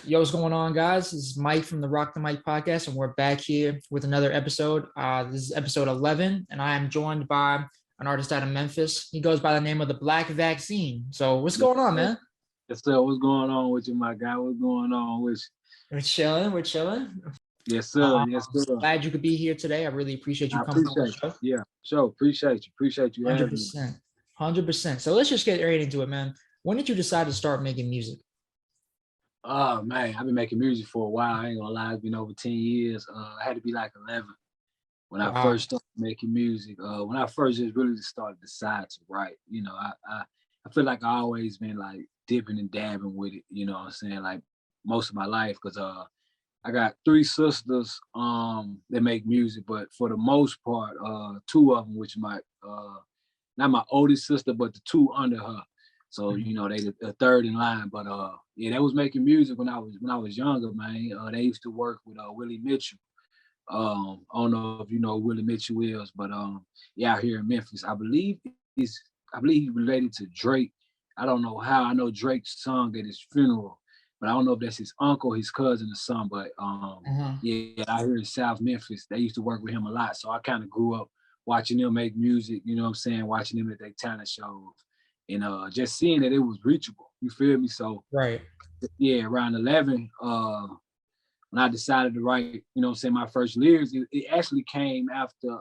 Yo, what's going on, guys? This is Mike from the Rock the Mic podcast, and we're back here with another episode. This is episode 11, and I am joined by an artist out of Memphis. He goes by the name of the Black Vaccine. So, what's going on, man? Yes, sir. What's going on with you, my guy? What's going on with you? We're chilling. We're chilling. Yes, sir. Yes, sir. Glad you could be here today. I really appreciate you coming on the show. Yeah, sure. Appreciate you. 100%. 100%. So, let's just get right into it, man. When did you decide to start making music? Oh man, I've been making music for a while. I ain't gonna lie, it's been over 10 years. I had to be like 11 when I first started making music. When I first just really started to decide to write, I feel like I always been like dipping and dabbing with it, you know what I'm saying? Like most of my life, because I got 3 sisters that make music, but for the most part, 2 of them, which my not my oldest sister, but the 2 under her. So, they the third in line, but yeah, they was making music when I was younger, man. They used to work with Willie Mitchell. I don't know if you know who Willie Mitchell is, but yeah, out here in Memphis, I believe he's related to Drake. I don't know how. I know Drake sung at his funeral, but I don't know if that's his uncle, his cousin, or son. But yeah, out here in South Memphis, they used to work with him a lot. So I kind of grew up watching them make music. You know what I'm saying? Watching them at their talent shows. And just seeing that it was reachable, you feel me? So right, yeah, around 11, when I decided to write, my first lyrics, it actually came after,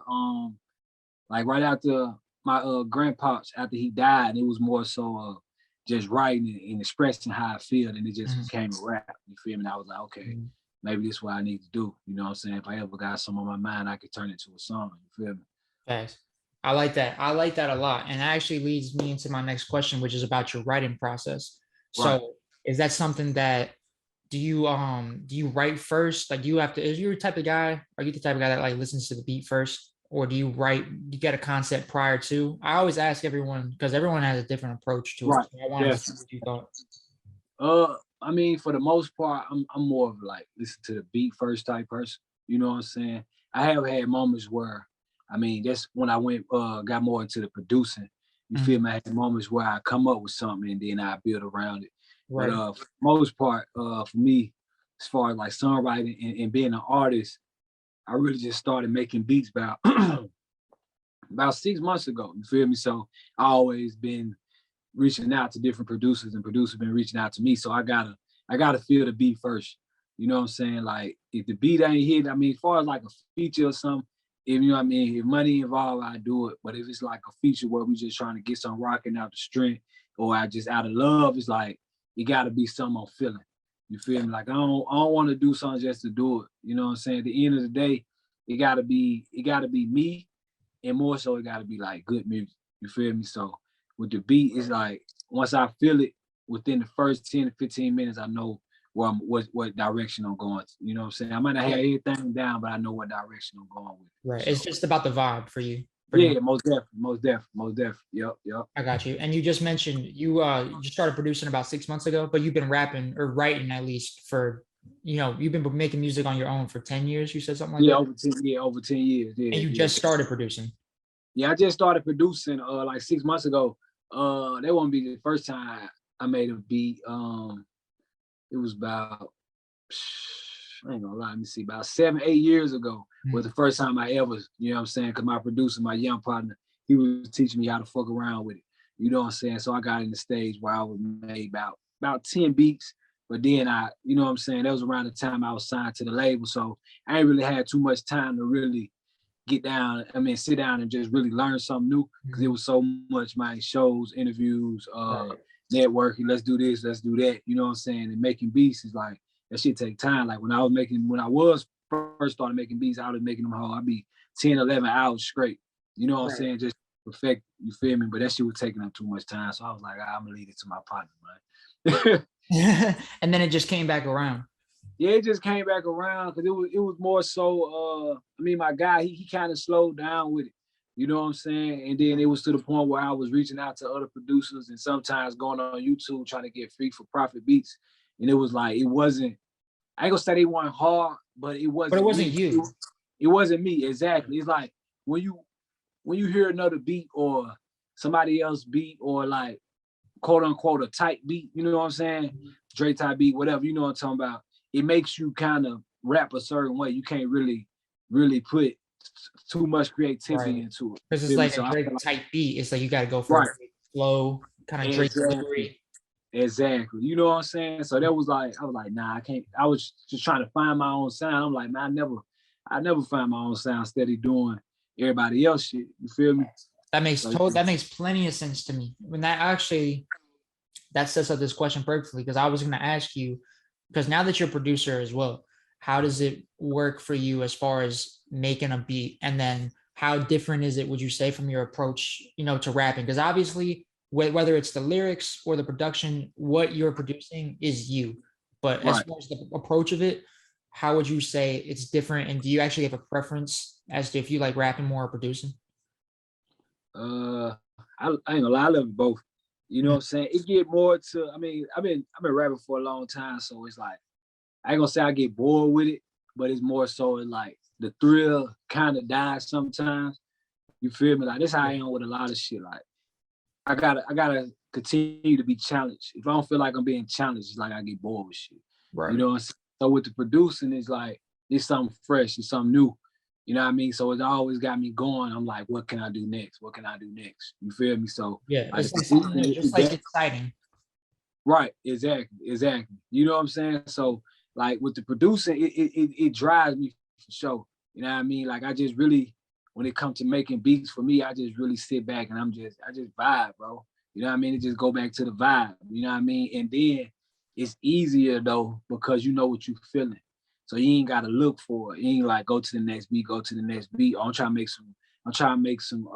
like right after my grandpops, after he died. And it was more so just writing and expressing how I feel, and it just became a rap. You feel me? And I was like, okay, maybe this is what I need to do. You know what I'm saying? If I ever got some on my mind, I could turn it to a song. You feel me? Thanks. I like that. I like that a lot. And that actually leads me into my next question, which is about your writing process. Right. So is that something that do you write first? Like, do you have to, is you the type of guy, are you the type of guy that like listens to the beat first? Or do you get a concept prior to? I always ask everyone because everyone has a different approach to it. Right. So I wanted to see what you thought. I mean, for the most part, I'm more of like listen to the beat first type person. You know what I'm saying? I have had moments where, I mean, that's when I got more into the producing. You feel me? I had moments where I come up with something and then I build around it. Right. But for the most part, for me, as far as like songwriting and being an artist, I really just started making beats about 6 months ago. You feel me? So I always been reaching out to different producers, and producers been reaching out to me. So I gotta feel the beat first. You know what I'm saying? Like if the beat ain't hit, I mean, as far as like a feature or something, if you know what I mean, if money involved, I do it. But if it's like a feature where we just trying to get some rocking out the strength, or I just out of love, it's like it gotta be something I'm feeling. You feel me? Like I don't want to do something just to do it. You know what I'm saying? At the end of the day, it gotta be me, and more so it gotta be like good music. You feel me? So with the beat, it's like once I feel it within the first 10 to 15 minutes, I know what direction I'm going. You know what I'm saying? I might not have everything down, but I know what direction I'm going with. Right. So, it's just about the vibe for you. Yeah, most definitely. Yep. I got you. And you just mentioned you just started producing about 6 months ago, but you've been rapping or writing at least for, you've been making music on your own for 10 years. You said something like that? Over 10 years. Yeah, and you just started producing. Yeah, I just started producing like 6 months ago. That won't be the first time I made a beat. It was about, I ain't gonna lie, let me see, about 7, 8 years ago was the first time I ever, you know what I'm saying? Because my producer, my young partner, he was teaching me how to fuck around with it. You know what I'm saying? So I got in the stage where I was made about 10 beats. But then you know what I'm saying? That was around the time I was signed to the label. So I ain't really had too much time to really sit down and just really learn something new, because it was so much, my shows, interviews, networking, let's do this, let's do that. You know what I'm saying? And making beats is like, that shit take time. Like when I was first started making beats, I was making them whole. I'd be 10, 11 hours straight. You know what I'm saying? Just perfect, you feel me? But that shit was taking up too much time. So I was like, I'm gonna leave it to my partner, man. And then it just came back around. Yeah, it just came back around because it was more so, my guy, he kind of slowed down with it. You know what I'm saying? And then it was to the point where I was reaching out to other producers and sometimes going on YouTube trying to get free for profit beats. And it was like, I ain't gonna say they weren't hard, but it wasn't. But it wasn't you. It wasn't me, exactly. It's like when you hear another beat or somebody else beat or like quote unquote a tight beat, you know what I'm saying? Dre type beat, whatever, you know what I'm talking about. It makes you kind of rap a certain way. You can't really put too much creativity Right. into it. Because it's Feel me? like a So I feel Drake like, type beat. It's like you got to go for a right, quick flow, kind of Drake exactly. delivery. Exactly. You know what I'm saying? So that was like, I was like, nah, I can't. I was just trying to find my own sound. I'm like, man, I never find my own sound steady doing everybody else shit. You feel me? So That makes plenty of sense to me. When that actually that sets up this question perfectly because I was going to ask you because now that you're a producer as well, how does it work for you as far as making a beat, and then how different is it, would you say, from your approach, to rapping? Because obviously, whether it's the lyrics or the production, what you're producing is you. But as right. far as the approach of it, how would you say it's different? And do you actually have a preference as to if you like rapping more or producing? Uh, I ain't gonna lie, I love both. You know what Mhm. I'm saying? It get more to. I mean, I've been rapping for a long time, so it's like I ain't gonna say I get bored with it, but it's more so like the thrill kind of dies sometimes. You feel me? Like this how I Yeah. am with a lot of shit. Like I gotta continue to be challenged. If I don't feel like I'm being challenged, it's like I get bored with shit. You Right. know what I'm saying? So with the producing, it's like it's something fresh, it's something new. You know what I mean? So it's always got me going. I'm like, what can I do next? What can I do next? You feel me? So Yeah. like It's the like something producing new, is just like that exciting. right, exactly. You know what I'm saying? So like with the producing, it drives me for sure. You know what I mean? Like I just really, when it comes to making beats for me, I just really sit back and I just vibe, bro. You know what I mean? It just go back to the vibe. You know what I mean? And then it's easier though because you know what you're feeling. So you ain't gotta look for it. You ain't like go to the next beat, go to the next beat. Oh, I'm trying to make some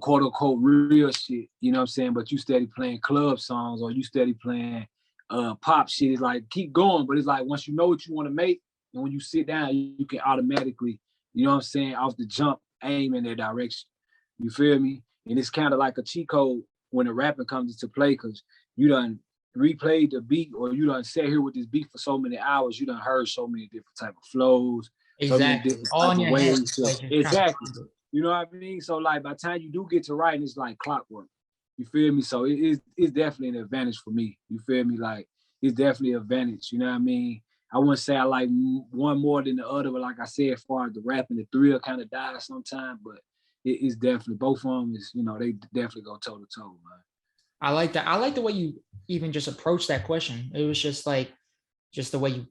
quote unquote real shit, you know what I'm saying? But you steady playing club songs or you steady playing pop shit. It's like keep going, but it's like once you know what you want to make, and when you sit down, you can automatically, you know what I'm saying, off the jump, aim in that direction. You feel me? And it's kind of like a cheat code when the rapping comes into play because you done replayed the beat or you done sat here with this beat for so many hours, you done heard so many different type of flows, so many Exactly. different All type in of your head. ways to Like just trying to exactly. find it. You know what I mean? So like by the time you do get to writing, it's like clockwork. You feel me? So it's definitely an advantage for me. You feel me? Like it's definitely an advantage. You know what I mean? I wouldn't say I like one more than the other, but like I said, as far as the rapping, the thrill kind of dies sometimes. But it's definitely both of them is they definitely go toe to toe, man. I like that. I like the way you even just approach that question. It was just like just the way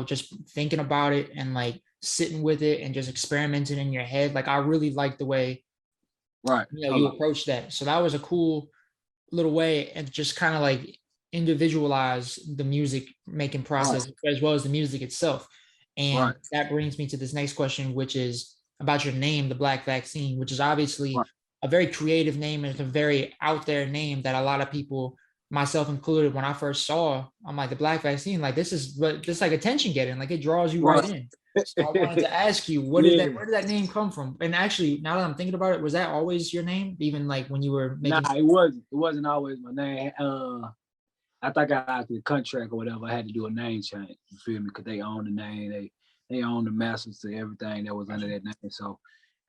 just thinking about it and like sitting with it and just experimenting in your head. Like I really like the way Right. you Hold on. approach that. So that was a cool little way and just kind of like individualize the music making Right. process as well as the music itself. And Right. that brings me to this next question, which is about your name, the Black Vaccine, which is obviously Right. a very creative name and it's a very out there name that a lot of people, myself included, when I first saw, I'm like, the Black Vaccine, like this is what this like attention getting, like it draws you right Right. in. So I wanted to ask you, Yeah. where did that name come from? And actually, now that I'm thinking about it, was that always your name, even like when you were Nah, making? it wasn't. It wasn't always my name. I think I got out the contract or whatever. I had to do a name change. You feel me? Because they own the name. They own the masters to everything that was under that name. So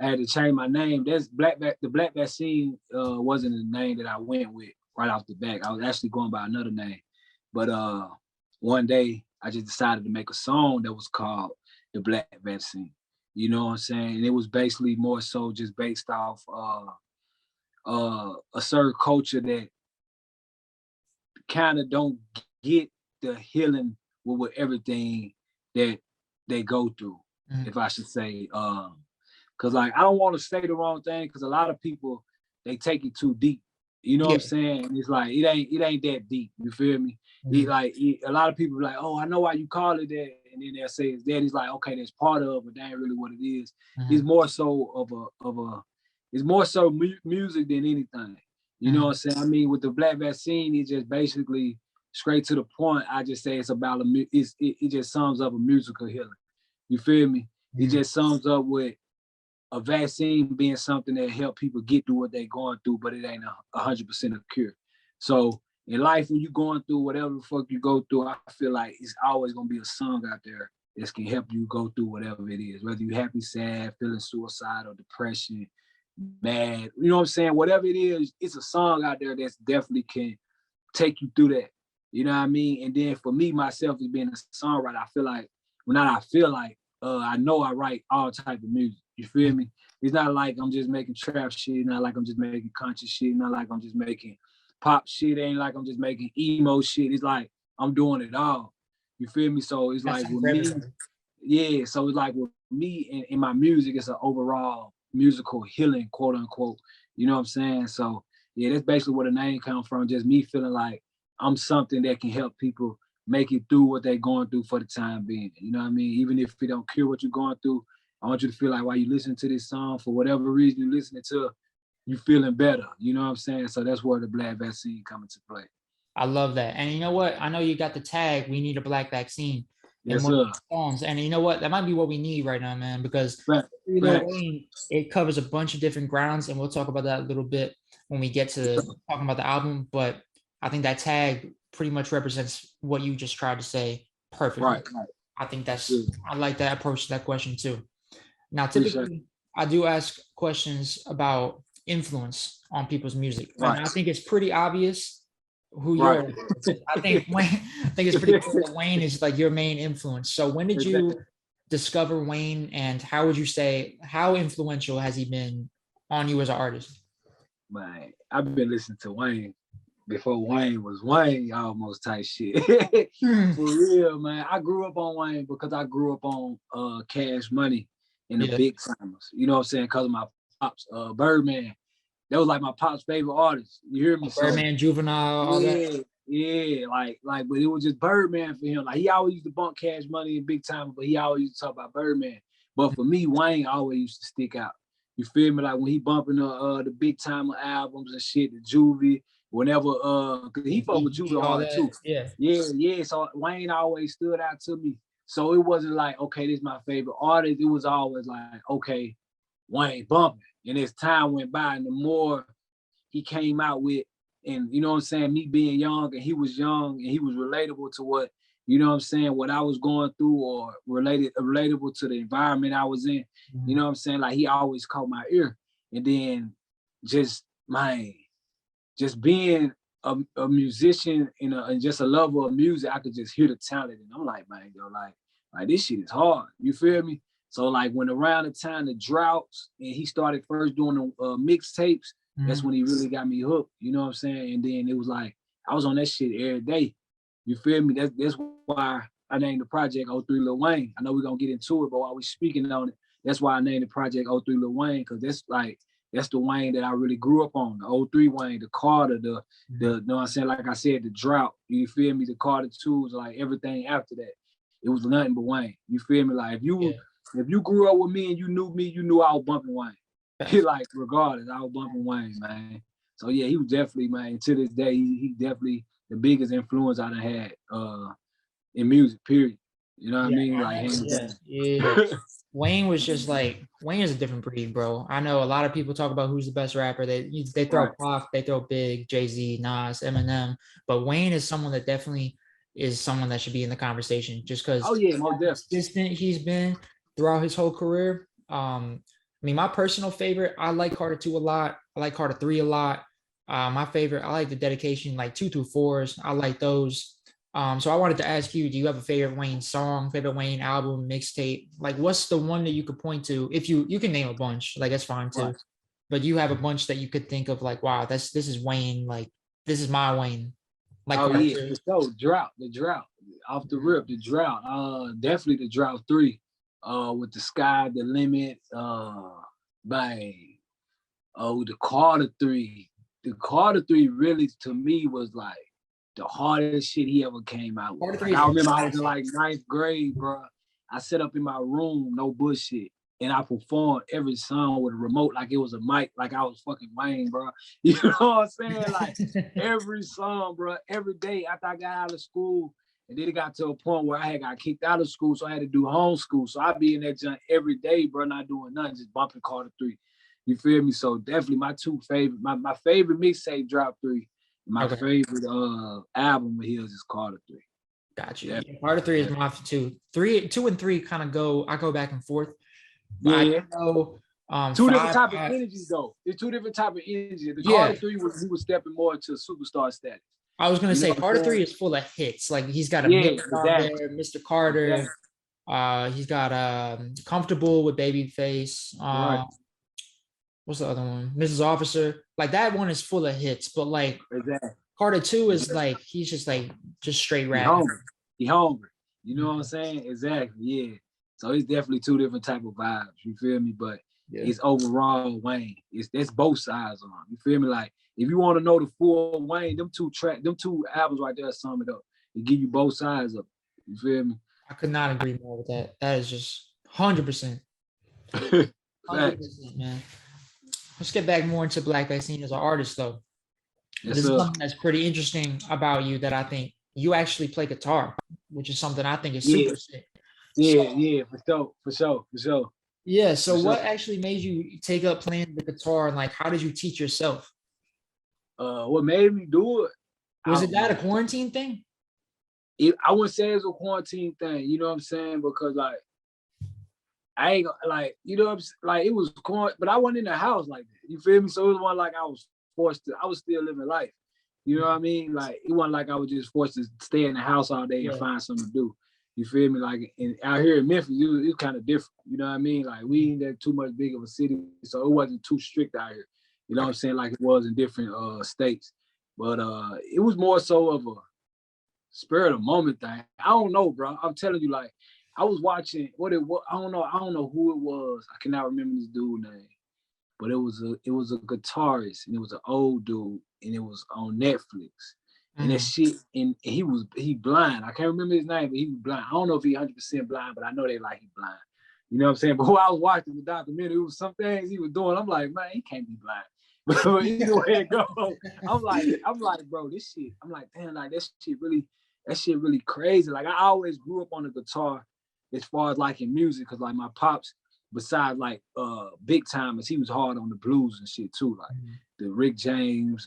I had to change my name. The Black Vaccine wasn't the name that I went with right off the bat. I was actually going by another name. But one day I just decided to make a song that was called The Black Vaccine. You know what I'm saying? And it was basically more so just based off a certain culture that kind of don't get the healing with everything that they go through, Mm, if I should say. Cause like I don't want to say the wrong thing because a lot of people they take it too deep. You know what yeah. I'm saying? And it's like it ain't that deep. You feel me? Mm, A lot of people are like, oh, I know why you call it that, and then they'll say it's that. It's like okay, that's part of, but that ain't really what it is. It's mhm, more so it's more so music than anything. You know what mhm, I'm saying? I mean, with the Black Vaccine, it's just basically straight to the point. I just say it's about it just sums up a musical healing. You feel me? It mhm. just sums up with a vaccine being something that help people get through what they're going through, but it ain't 100% a cure. So in life, when you're going through whatever the fuck you go through, I feel like it's always gonna be a song out there that can help you go through whatever it is, whether you're happy, sad, feeling suicidal, depression, mad, you know what I'm saying? Whatever it is, it's a song out there that's definitely can take you through that. You know what I mean? And then for me, myself, as being a songwriter, I feel like, well, not I feel like, I know I write all type of music. You feel me? It's not like I'm just making trap shit. Not like I'm just making conscious shit. Not like I'm just making pop shit. Ain't like I'm just making emo shit. It's like I'm doing it all. You feel me? So it's That's like with for me, everybody. yeah. So it's like with me in my music, it's an overall musical healing, quote unquote. You know what I'm saying? So yeah, that's basically where the name comes from. Just me feeling like I'm something that can help people make it through what they're going through for the time being. You know what I mean? Even if it don't cure what you're going through, I want you to feel like while you listen to this song, for whatever reason you're listening to, you feeling better. You know what I'm saying? So that's where the Black Vaccine come into play. I love that. And you know what? I know you got the tag, "We Need a Black Vaccine" in Yes, one of sir. the songs. And you know what? That might be what we need right now, man, because Lil Facts. Wayne, it covers a bunch of different grounds, and we'll talk about that a little bit when we get to talking about the album. But I think that tag pretty much represents what you just tried to say perfectly. Right, right. I think Good. I like that approach to that question too. Now, Appreciate it. typically, I do ask questions about influence on people's music, and Right, I think it's pretty obvious who right. your I think Wayne, I think it's pretty clear that Wayne is like your main influence. So when did you discover Wayne, and how would you say, how influential has he been on you as an artist? Man, I've been listening to Wayne before Wayne was Wayne, almost type shit. For real, man. I grew up on Wayne because I grew up on Cash Money and the Yeah, Big Timers. You know what I'm saying? Because of my pops, Birdman. That was like my pop's favorite artist. You hear me? So Birdman, Juvenile, all that. yeah, yeah, but it was just Birdman for him. Like he always used to bump Cash Money and Big Time, but he always used to talk about Birdman. But for me, Wayne always used to stick out. You feel me? Like when he bumping the Big Time albums and shit, the Juvie, whenever cause he fuck with Juvie All hard that. too. Yeah. Yeah, yeah. So Wayne always stood out to me. So it wasn't like, okay, this is my favorite artist. It was always like, okay, Wayne bumping. And as time went by, and the more he came out with, and you know what I'm saying, me being young and he was young and he was relatable to what, you know what I'm saying, what I was going through, or relatable to the environment I was in. You know what I'm saying? Like he always caught my ear. And then just man, just being a musician and just a lover of music, I could just hear the talent. And I'm like, man, yo, like this shit is hard. You feel me? So like when around the time the droughts and he started first doing the mixtapes, that's when he really got me hooked. You know what I'm saying? And then it was like I was on that shit every day. You feel me? That's why I named the project '03 Lil Wayne. I know we're gonna get into it, but while we speaking on it, that's why I named the project '03 Lil Wayne, because that's the Wayne that I really grew up on. The '03 Wayne, the Carter, the you know what I'm saying? Like I said, the drought. You feel me? The Carter 2s, like everything after that. It was nothing but Wayne. You feel me? Like if you grew up with me and you knew I was bumping Wayne. Like regardless, I was bumping Wayne, man. So yeah, he was definitely, man, to this day, he definitely the biggest influence I done had in music, period. You know what I mean? Like hands down. Yeah. Wayne was just like, Wayne is a different breed, bro. I know a lot of people talk about who's the best rapper. They throw Right. Pac, they throw Big, Jay-Z, Nas, Eminem, but Wayne is someone that definitely is someone that should be in the conversation, just because Oh yeah, most definitely. consistent he's been throughout his whole career. I mean, my personal favorite, I like Carter 2 a lot. I like Carter 3 a lot. My favorite, I like the dedication, like 2 through 4s. I like those. So I wanted to ask you, do you have a favorite Wayne song, favorite Wayne album, mixtape? Like, what's the one that you could point to? If you can name a bunch, like that's fine too. Right. But you have a bunch that you could think of, like, wow, this is Wayne, like this is my Wayne. Like Oh Carter yeah, 2. so the drought, off the rip, the drought. Definitely the drought 3, with the sky, the limit, bang. Oh, the Carter 3. The Carter 3 really to me was like the hardest shit he ever came out with. Carter Like 3 is I remember I was in classic. like ninth grade, bro. I set up in my room, no bullshit, and I performed every song with a remote like it was a mic, like I was fucking Wayne, bro. You know what I'm saying? Like every song, bro, every day after I got out of school. And then it got to a point where I had got kicked out of school, so I had to do homeschool. So I'd be in that junk every day, bro, not doing nothing, just bumping Carter 3. You feel me? So definitely my two favorite, my favorite mixtape drop 3. My Okay. favorite album of his is Carter 3. Got you. Yeah. Yeah, Carter 3 is my 2. 2 and 3 kind of I go back and forth. But I Yeah. know Two different 5, type of energies though. It's two different type of energies. The yeah. Carter 3 was he was stepping more into superstar status. I was gonna You know say what Carter I'm saying? 3 is full of hits. Like he's got a Yeah, mix on exactly. there, Mr. Carter. Exactly. He's got Comfortable with Babyface. Right. What's the other one? Mrs. Officer. Like that one is full of hits, but like Exactly. Carter 2 is Exactly. like he's just straight He rapping. hungry. He hungry. You know what I'm Mhm. saying? Exactly. Yeah. So it's definitely two different type of vibes. You feel me? But Yeah. it's overall Wayne. That's both sides on. You feel me? Like if you want to know the full Wayne, them two albums right there sum it up. It give you both sides of it. You feel me? I could not agree more with that. That is just 100%. Facts. 100%, man. Let's get back more into Black Vaccine as an artist, though. Yes, This is sir. something that's pretty interesting about you that I think you actually play guitar, which is something I think is Yeah. super sick. So, Yeah. For sure. yeah. For So, sure. what actually made you take up playing the guitar, and like, how did you teach yourself? What made me do it? I Was it don't that a know. quarantine thing? I wouldn't say it's a quarantine thing. You know what I'm saying? Because like I ain't like, you know what I'm saying? Like it was quarantine, but I wasn't in the house like that. You feel me? So it was one like I was forced to. I was still living life. You know what I mean? Like it wasn't like I was just forced to stay in the house all day and Yeah. find something to do. You feel me? Like out here in Memphis, it was kind of different. You know what I mean? Like we ain't that too much big of a city, so it wasn't too strict out here. You know what I'm saying? Like it was in different states. But it was more so of a spirit of moment thing. I don't know, bro. I'm telling you, like I was watching what it was. I don't know who it was. I cannot remember this dude's name, but it was a guitarist and it was an old dude and it was on Netflix. And that Mm. shit, and he blind. I can't remember his name, but he was blind. I don't know if he 100% blind, but I know they like he blind. You know what I'm saying? But while I was watching the documentary, it was some things he was doing. I'm like, man, he can't be blind. But either way it goes, I'm like, bro, this shit. I'm like, damn, like that shit really crazy. Like I always grew up on the guitar as far as like in music, because like my pops, besides like big timers, he was hard on the blues and shit too. Like the Rick James,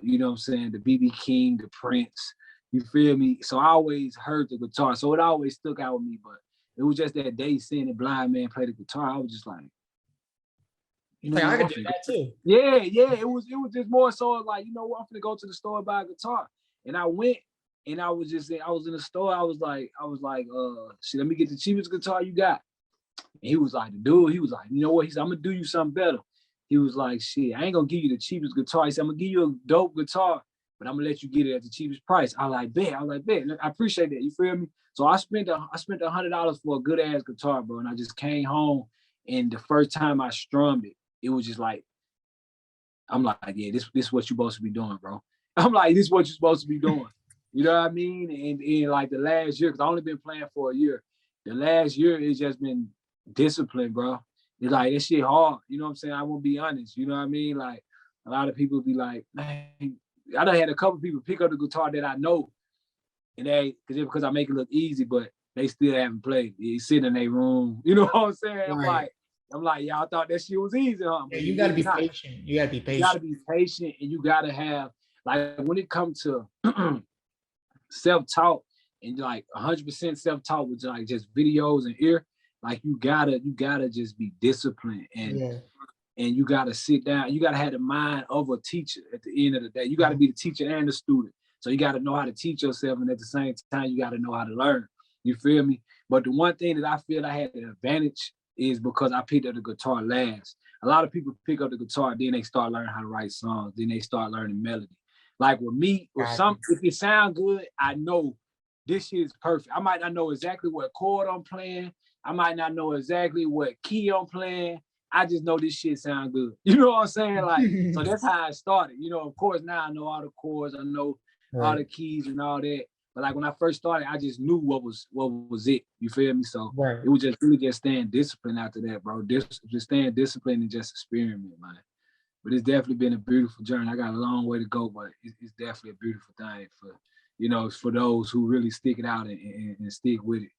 you know what I'm saying, the BB King, the Prince. You feel me? So I always heard the guitar. So it always stuck out with me. But it was just that day seeing a blind man play the guitar. I was just like, you know Like I what? could do that too. Yeah. It was just more so like, you know what, I'm gonna go to the store and buy a guitar. And I went and I was in the store. I was like, shit, let me get the cheapest guitar you got. And he was like, he was like, you know what? He said, I'm gonna do you something better. He was like, shit, I ain't gonna give you the cheapest guitar. He said, I'm gonna give you a dope guitar, but I'm gonna let you get it at the cheapest price. I like, bet. I appreciate that. You feel me? So I spent $100 for a good ass guitar, bro. And I just came home, and the first time I strummed it, it was just like, I'm like, yeah, this is what you're supposed to be doing, bro. I'm like, this is what you're supposed to be doing. You know what I mean? And in like the last year, because I only been playing for a year. The last year, it's just been discipline, bro. It's like, that shit hard. You know what I'm saying? I won't be honest. You know what I mean? Like, a lot of people be like, man, I done had a couple people pick up the guitar that I know, and because I make it look easy, but they still haven't played. They sit in their room. You know what I'm saying? Right. I'm like, y'all thought that shit was easy, huh? Yeah, But you it's got to really be not. patient. You got to be You got to patient. be patient, and you got to have, like, when it comes to self-taught and like 100% self-taught with like just videos and ear, like you gotta just be disciplined, and Yeah. you gotta sit down. You gotta have the mind of a teacher at the end of the day. You gotta be the teacher and the student. So you gotta know how to teach yourself, and at the same time, you gotta know how to learn. You feel me? But the one thing that I feel I had an advantage is because I picked up the guitar last. A lot of people pick up the guitar, then they start learning how to write songs, then they start learning melody. Like with me, if it sound good, I know this shit is perfect. I might not know exactly what chord I'm playing. I might not know exactly what key I'm playing. I just know this shit sound good. You know what I'm saying? Like, so that's how I started. You know, of course, now I know all the chords, I know all the keys and all that. But like when I first started, I just knew what was it. You feel me? So Right. it was just really just staying disciplined after that, bro. Just staying disciplined and just experiment, man. But it's definitely been a beautiful journey. I got a long way to go, but it's definitely a beautiful thing for those who really stick it out and stick with it.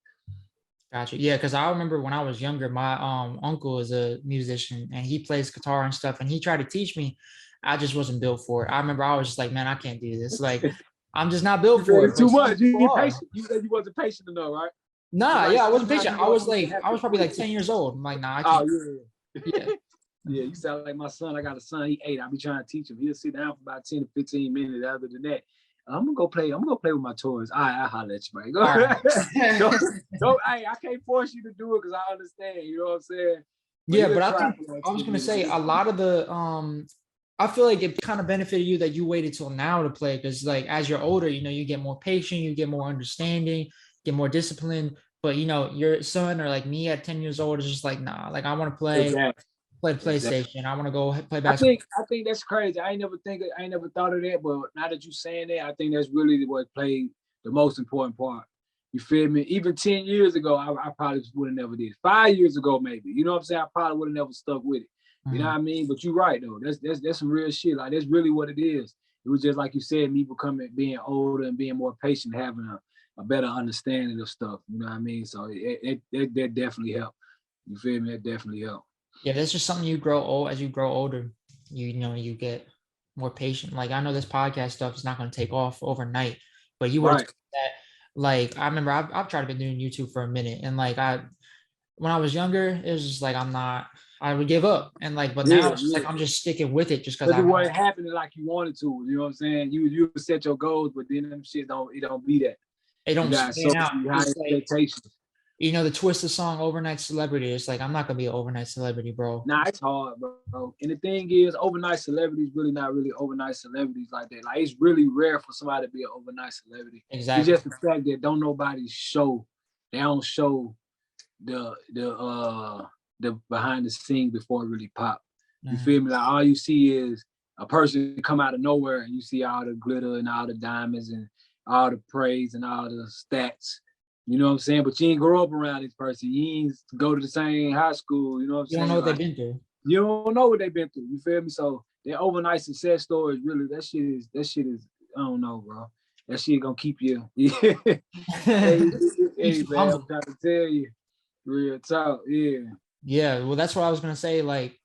Gotcha. Yeah, because I remember when I was younger, my uncle is a musician and he plays guitar and stuff, and he tried to teach me. I just wasn't built for it. I remember I was just like, man, I can't do this. Like, I'm just not built for it. Too But some much. You people ain't are. patient. You said you wasn't patient enough, right? Nah, Like yeah, I wasn't sometimes patient. you I have was to probably like quit. 10 years old. I'm like, nah, I Oh can't. yeah. Yeah. Yeah, you sound like my son. I got a son, he 8. I be trying to teach him. He'll sit down for about 10 to 15 minutes. Other than that, I'm gonna go play with my toys. I'll holler at you, man. Go. All right. Hey, I can't force you to do it because I understand. You know what I'm saying? But Yeah, he'll but I try think for like I was 10 gonna minutes. say a lot of the I feel like it kind of benefited you that you waited till now to play because like as you're older, you know, you get more patient, you get more understanding, get more discipline. But you know, your son or like me at 10 years old is just like, nah, like I want to Exactly. play Exactly. PlayStation. I want to go play basketball. I think that's crazy. I ain't never thought of that, but now that you saying that, I think that's really what played the most important part. You feel me? Even 10 years ago, I probably would have never did it. 5 years ago, maybe. You know what I'm saying? I probably would have never stuck with it. You know what I mean? But you're right though. That's some real shit. Like that's really what it is. It was just like you said, me being older and being more patient, having a better understanding of stuff. You know what I mean? So that definitely helped. You feel me? That definitely helped. Yeah, that's just something you grow old as you grow older. You know, you get more patient. Like I know this podcast stuff is not going to take off overnight, but you would have Right. that. Like I remember, I've tried to be doing YouTube for a minute, and like when I was younger, it was just like I'm not. I would give up, and like, but now Yeah, it's just yeah. like I'm just sticking with it just because Because I it want. wasn't happening like you wanted to. You know what I'm saying? You set your goals, but then them shit don't be that. It You don't got so stand out. many high It's like expectations. you know the Twister song "Overnight Celebrity." It's like I'm not gonna be an overnight celebrity, bro. Nah, it's hard, bro. And the thing is, overnight celebrities really not really overnight celebrities like that. Like it's really rare for somebody to be an overnight celebrity. It's Exactly. just the fact that don't nobody show, they don't show the behind the scene before it really pop. You feel me? Like all you see is a person come out of nowhere and you see all the glitter and all the diamonds and all the praise and all the stats. You know what I'm saying? But you ain't grow up around this person. You ain't go to the same high school. You know what I'm You don't know saying? what they've Like been through. you don't know what they've been through. You feel me? So their overnight success stories really that shit is I don't know, bro. That shit gonna keep you. Yeah. hey, Keeps hey, you man, I'm humble. trying to tell you. Real talk, yeah. Yeah, well, that's what I was gonna say. Like,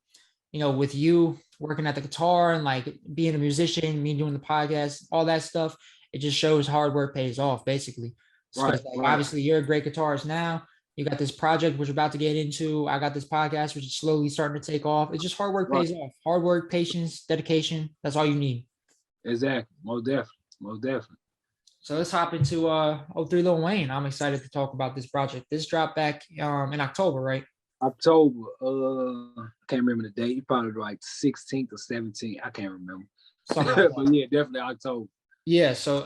you know, with you working at the guitar and like being a musician, me doing the podcast, all that stuff, it just shows hard work pays off, basically. Right, Because like right, obviously you're a great guitarist now. You got this project which we're about to get into. I got this podcast which is slowly starting to take off. It's just hard work right. pays off. Hard work, patience, dedication. That's all you need. Exactly. Most definitely. Most definitely. So let's hop into 03 Lil Wayne. I'm excited to talk about this project. This dropped back in October, right? October, I can't remember the date. You probably like 16th or 17th. I can't remember. Something like But that. yeah, definitely October. Yeah, so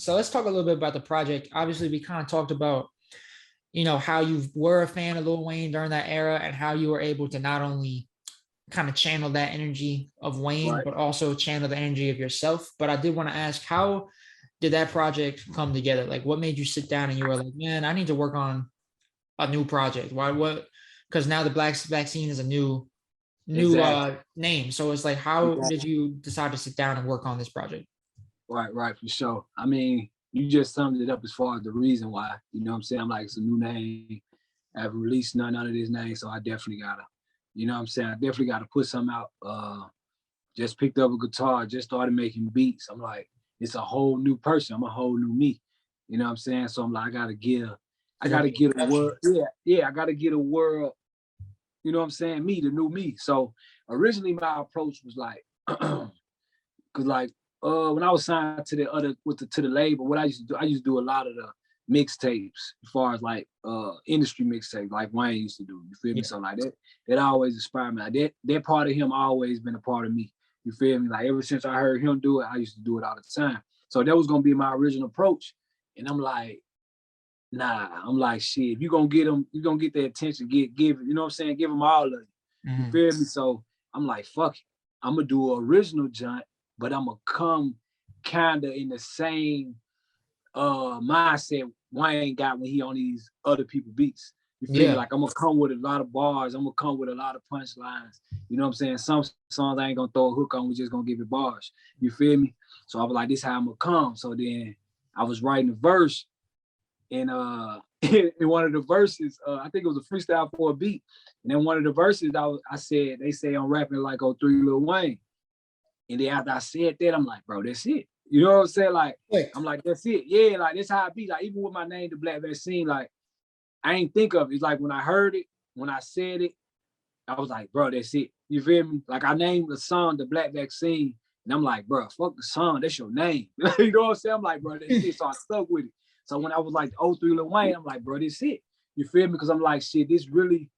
let's talk a little bit about the project. Obviously, we kind of talked about, you know, how you were a fan of Lil Wayne during that era and how you were able to not only kind of channel that energy of Wayne, Right. but also channel the energy of yourself. But I did want to ask, how did that project come together? Like, what made you sit down and you were like, man, I need to work on a new project? Why? What? Because now the Black Vaccine is a new Exactly. name. So it's like, how did Exactly. you decide to sit down and work on this project? Right, right, for sure. I mean, you just summed it up as far as the reason why. You know what I'm saying? I'm like, it's a new name. I haven't released none of this name, so I definitely gotta, you know what I'm saying? I definitely gotta put something out. Just picked up a guitar, just started making beats. I'm like, it's a whole new person. I'm a whole new me. You know what I'm saying? So I'm like, I It's gonna gotta be get a production. world. Yeah, yeah, I gotta get a world, you know what I'm saying? Me, the new me. So originally my approach was like, cause like when I was signed to the other to the label, what I used to do, I used to do a lot of the mixtapes as far as like industry mixtapes, like Wayne used to do. You feel me? Yeah. So like that always inspired me. Like that part of him always been a part of me. You feel me? Like ever since I heard him do it, I used to do it all the time. So that was gonna be my original approach. And I'm like, nah, I'm like, shit, if you're gonna get them, you're gonna get their attention, give it, you know what I'm saying? Give them all of it. You Mhm. feel me? So I'm like, fuck it. I'm gonna do an original joint, but I'm gonna come kinda in the same mindset Wayne got when he on these other people beats. You feel me? Yeah. Like I'm gonna come with a lot of bars, I'm gonna come with a lot of punchlines. You know what I'm saying? Some songs I ain't gonna throw a hook on, we just gonna give it bars. You feel me? So I was like, this is how I'm gonna come. So then I was writing a verse and in one of the verses, I think it was a freestyle for a beat. And then one of the verses I said, they say I'm rapping like 03 Lil Wayne. And then after I said that, I'm like, bro, that's it. You know what I'm saying? Like, Clicked. I'm like, that's it. Yeah, like that's how I be. Like, even with my name, the Black Vaccine, like, I ain't think of it. It's like when I heard it, when I said it, I was like, bro, that's it. You feel me? Like I named the song the Black Vaccine, And I'm like, bro, fuck the song, that's your name. You know what I'm saying? I'm like, bro, that's it. So I stuck with it. So when I was like 03 Lil Wayne, I'm like, bro, this it. You feel me? Because I'm like, shit, this really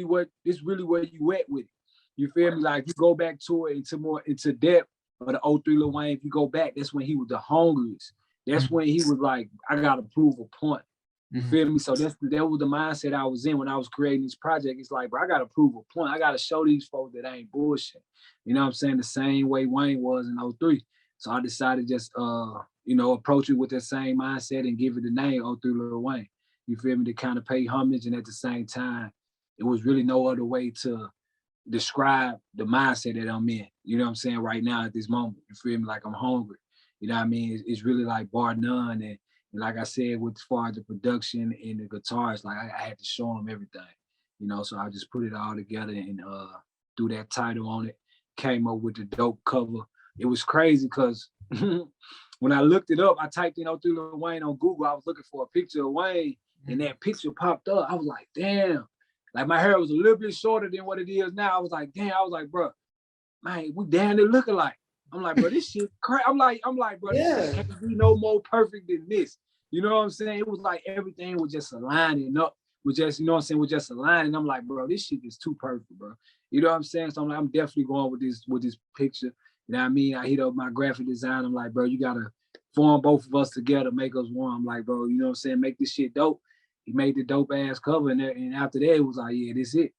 where you at with it. You feel me? Like you go back to it into depth of the 03 Lil Wayne. If you go back, that's when he was the hungriest. That's when he was like, I gotta prove a point. You feel me? So that was the mindset I was in when I was creating this project. It's like, bro, I gotta prove a point. I gotta show these folks that I ain't bullshit. You know what I'm saying? The same way Wayne was in 03. So I decided just approach it with that same mindset and give it the name 03 Lil Wayne. You feel me? To kind of pay homage, and at the same time, it was really no other way to describe the mindset that I'm in. You know what I'm saying? Right now at this moment. You feel me? Like I'm hungry. You know what I mean? It's really like bar none. And like I said, with as far as the production and the guitars, like I had to show them everything, so I just put it all together and threw that title on it, came up with the dope cover. It was crazy because when I looked it up, I typed in 03 Lil Wayne on Google. I was looking for a picture of Wayne, and that picture popped up. I was like, damn. Like my hair was a little bit shorter than what it is now. I was like, damn. I was like, bro, man, we damn near look alike. I'm like, bro, this shit crazy. I'm like, bro, this shit can't be no more perfect than this. You know what I'm saying? It was like everything was just aligning up with just, with just aligning. I'm like, bro, this shit is too perfect, bro. You know what I'm saying? So I'm like, I'm definitely going with this picture. You know what I mean? I hit up my graphic design. I'm like, bro, you gotta form both of us together, make us one. I'm like, bro, you know what I'm saying? Make this shit dope. He made the dope ass cover, and after that, it was like, yeah, this it.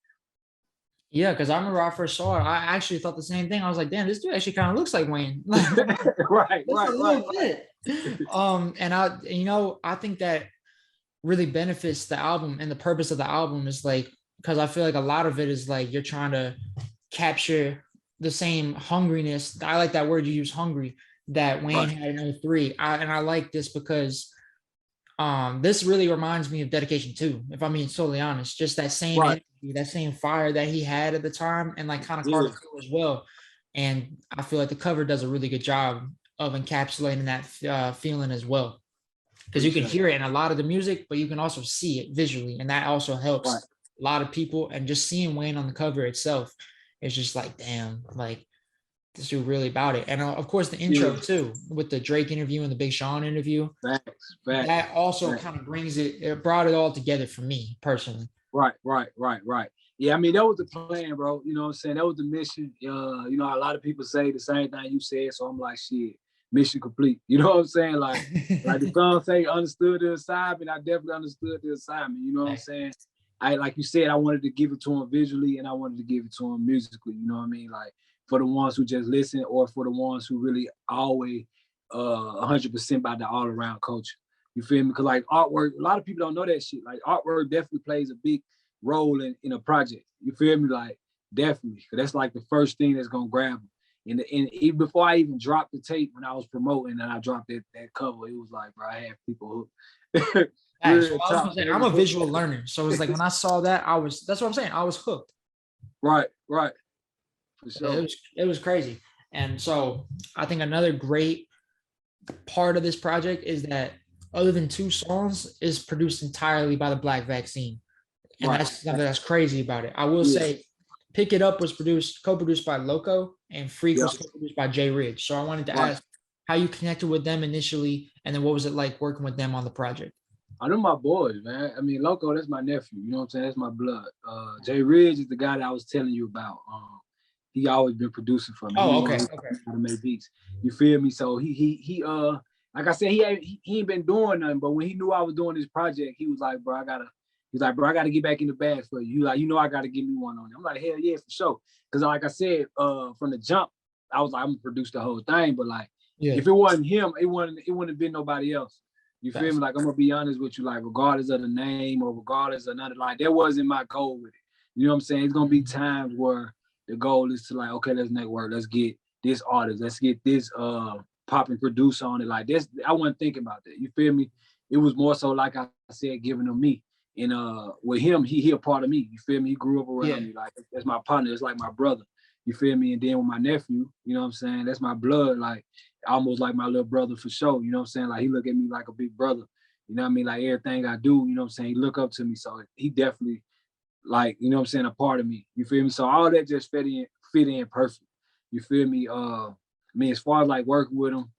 Yeah, because I remember I first saw it, I actually thought the same thing. I was like, damn, this dude actually kind of looks like Wayne. Right. A little bit. And I think that really benefits the album, and the purpose of the album is like, because I feel like a lot of it is like you're trying to capture the same hungriness. I like that word you use, hungry, that Wayne had in 03. And I like this because this really reminds me of Dedication 2, if I'm being totally honest. Just that same energy, that same fire that he had at the time, and like kind of Carter as well. And I feel like the cover does a really good job of encapsulating that feeling as well, because you can hear it in a lot of the music, but you can also see it visually, and that also helps a lot of people. And just seeing Wayne on the cover itself, it's just like, damn, like this dude really about it. And of course the intro too, with the Drake interview and the Big Sean interview. Facts. That also kind of brings it brought it all together for me personally. Right. Yeah, I mean, that was the plan, bro. You know what I'm saying? That was the mission. A lot of people say the same thing you said, so I'm like, shit, mission complete. You know what I'm saying? Like the song say, understood the assignment. I definitely understood the assignment. You know what I'm saying? Like you said, I wanted to give it to him visually, and I wanted to give it to him musically. You know what I mean? Like for the ones who just listen, or for the ones who really always 100% about the all around culture. You feel me? Because like artwork, a lot of people don't know that shit. Like artwork definitely plays a big role in a project. You feel me? Like definitely. Because that's like the first thing that's gonna grab them. And even before I even dropped the tape, when I was promoting and I dropped that cover, it was like, bro, I had people hooked. I'm a visual learner. So it's like when I saw that, that's what I'm saying. I was hooked. Right. For sure. It was crazy. And so I think another great part of this project is that other than 2 songs, is produced entirely by the Black Vaccine. And that's something that's crazy about it. I will say Pick It Up was co-produced by Loco, and Freak was co-produced by Jay Ridge. So I wanted to ask how you connected with them initially, and then what was it like working with them on the project? I know my boys, man. I mean, Loco, that's my nephew. You know what I'm saying? That's my blood. Jay Ridge is the guy that I was telling you about. He always been producing for me. Oh, okay. How to make beats. You feel me? So he like I said, he ain't been doing nothing, but when he knew I was doing this project, he was like, bro, I gotta get back in the bag for you. He like, I gotta give me one on it. I'm like, hell yeah, for sure. Cause like I said, from the jump, I was like, I'm gonna produce the whole thing. But like, if it wasn't him, it wouldn't have been nobody else. You feel me? Like, I'm gonna be honest with you, like, regardless of the name or regardless of nothing, like, that wasn't my goal with it. You know what I'm saying? It's gonna be times where the goal is to like, okay, let's network, let's get this artist, let's get this popping producer on it. Like this, I wasn't thinking about that. You feel me? It was more so, like I said, giving them me. And with him, he a part of me. You feel me? He grew up around me. Like, that's my partner. It's like my brother. You feel me? And then with my nephew, you know what I'm saying? That's my blood. Like, almost like my little brother for sure. You know what I'm saying? Like, he look at me like a big brother. You know what I mean? Like, everything I do, you know what I'm saying? He look up to me. So he definitely, like, you know what I'm saying, a part of me. You feel me? So all that just fit in perfect. You feel me? I mean, as far as like working with him,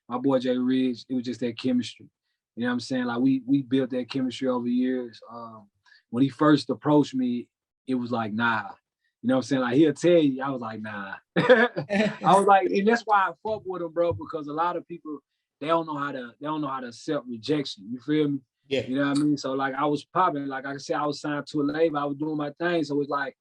my boy Jay Ridge, it was just that chemistry. You know what I'm saying? Like we built that chemistry over years. When he first approached me, it was like, nah. You know what I'm saying? Like he'll tell you, I was like, nah. I was like, and that's why I fuck with him, bro, because a lot of people, they don't know how to accept rejection. You feel me? Yeah. You know what I mean? So like I was popping, like I said, I was signed to a label, I was doing my thing. So it's like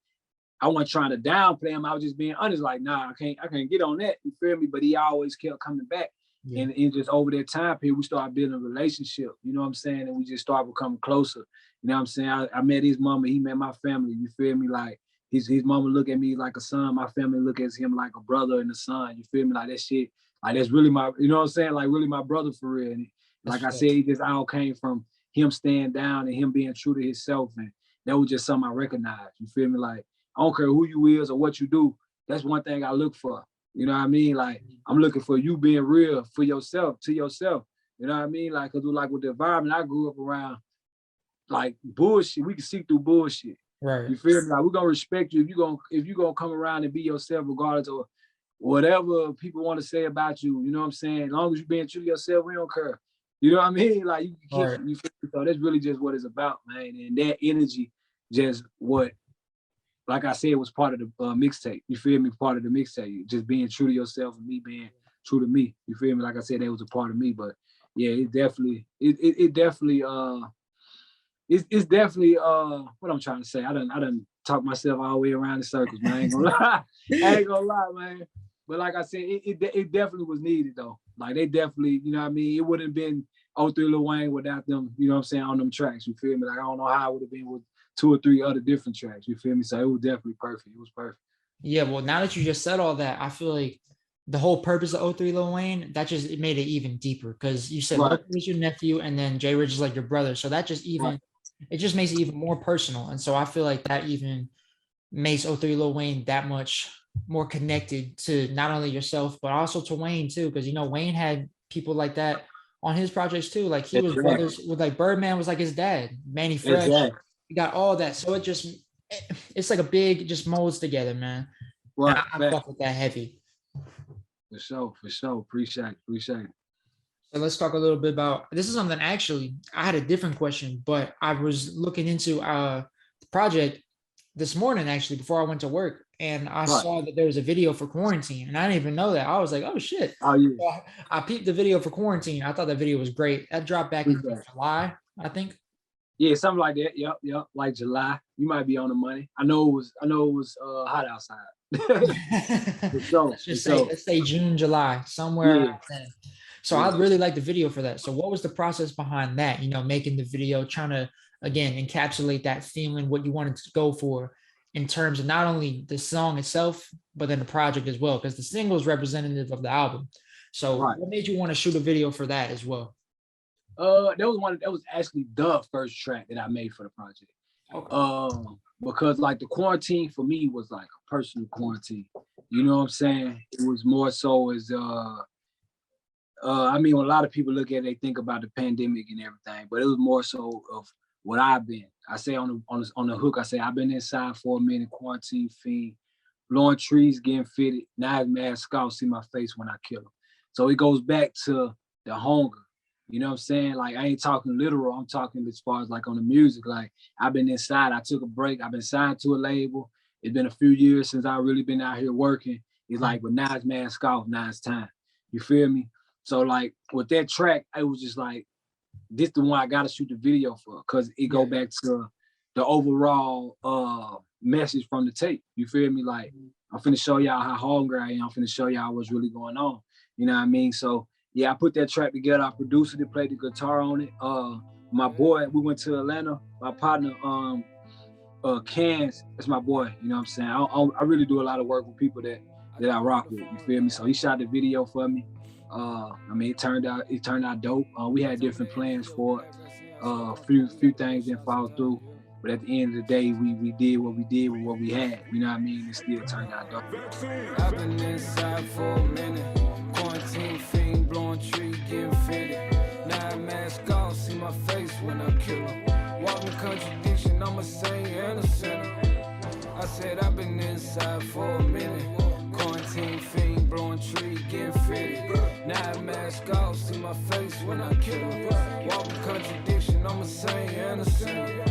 I wasn't trying to downplay him. I was just being honest, like, nah, I can't get on that. You feel me? But he always kept coming back. Yeah. And just over that time period, we started building a relationship. You know what I'm saying? And we just started becoming closer. You know what I'm saying? I met his mama, he met my family. You feel me? Like his mama look at me like a son. My family look at him like a brother and a son. You feel me? Like that shit. Like that's really my, you know what I'm saying? Like really my brother for real. And like I said, it just all came from him staying down and him being true to himself. And that was just something I recognized. You feel me? Like, I don't care who you is or what you do. That's one thing I look for. You know what I mean? Like, I'm looking for you being real for yourself, to yourself. You know what I mean? Like, cause like with the environment I grew up around, like bullshit, we can see through bullshit. Right. You feel me? Like, we're gonna respect you if you gonna come around and be yourself regardless of whatever people want to say about you. You know what I'm saying? As long as you're being true to yourself, we don't care. You know what I mean? Like you can keep it. You feel me? So that's really just what it's about, man. And that energy, just what, like I said, was part of the mixtape. You feel me? Part of the mixtape. Just being true to yourself and me being true to me. You feel me? Like I said, that was a part of me. But yeah, it's definitely what I'm trying to say. I done talk myself all the way around in circles, man. I ain't gonna lie. I ain't gonna lie, man. But like I said, it definitely was needed though. Like they definitely, you know what I mean? It wouldn't have been 03 Lil Wayne without them, you know what I'm saying, on them tracks. You feel me? Like I don't know how it would have been with 2 or 3 other different tracks. You feel me? So it was definitely perfect. It was perfect. Yeah, well, now that you just said all that, I feel like the whole purpose of 03 Lil Wayne, it made it even deeper because you said Lil was your nephew and then Jay Ridge is like your brother. So that just even, it just makes it even more personal. And so I feel like that even makes 03 Lil Wayne that much more connected to not only yourself, but also to Wayne too. Because, you know, Wayne had people like that on his projects too. Like he was brothers with like Birdman was like his dad, Manny Fresh. Exactly. You got all that. So it's like a big, just molds together, man. Right. I fuck with that heavy. For sure. Appreciate it. So let's talk a little bit about, this is something actually, I had a different question, but I was looking into the project this morning, actually, before I went to work. And I saw that there was a video for Quarantine. And I didn't even know that. I was like, oh shit. Oh, yeah. So I peeped the video for Quarantine. I thought that video was great. That dropped back in July, I think. Yeah, something like that. Yep. Like July. You might be on the money. I know it was hot outside. Let's say June, July, somewhere. Yeah. So I really like the video for that. So what was the process behind that? You know, making the video, trying to, again, encapsulate that feeling, what you wanted to go for in terms of not only the song itself, but then the project as well, because the single is representative of the album. So what made you want to shoot a video for that as well? That was actually the first track that I made for the project. Okay. Because like the quarantine for me was like a personal quarantine. You know what I'm saying? It was more so as I mean, when a lot of people look at it, they think about the pandemic and everything, but it was more so of what I've been. I say on the hook, I say I've been inside for a minute, quarantine fiend, blowing trees, getting fitted. Now his mask off, see my face when I kill him. So it goes back to the hunger. You know what I'm saying? Like, I ain't talking literal. I'm talking as far as like on the music. Like, I've been inside. I took a break. I've been signed to a label. It's been a few years since I've really been out here working. It's like, but now it's mask off. Now it's time. You feel me? So, like, with that track, it was just like, this the one I got to shoot the video for because it go back to the overall message from the tape. You feel me? Like, I'm finna show y'all how hungry I am. I'm finna show y'all what's really going on. You know what I mean? So, yeah, I put that track together. I produced it, played the guitar on it. My boy, we went to Atlanta. My partner, Cans, that's my boy. You know what I'm saying? I really do a lot of work with people that I rock with. You feel me? So he shot the video for me. I mean, it turned out dope. We had different plans for it. Few things didn't follow through. But at the end of the day, we did what we did with what we had. You know what I mean? It still turned out dope. I've been inside for a minute. Quarantine fiend, blowing tree, getting fitted. Now I mask off, see my face when I kill him. Walking contradiction, I'm a saint and a sinner. I said I've been inside for a minute. Quarantine Quarantine fiend, blowing tree, getting fitted. Now mask off, see my face when I kill him. Walking contradiction, I'm a saint and a sinner.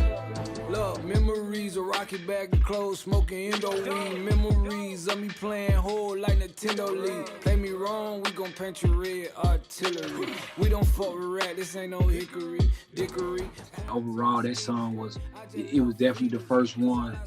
Look, memories, a rocket bag of clothes, smoking Indo weed. Memories of me playing whole like Nintendo League. Play me wrong, we gon' paint you red, artillery. We don't fuck with rat, this ain't no hickory, dickory. Overall, that song was, it was definitely the first one,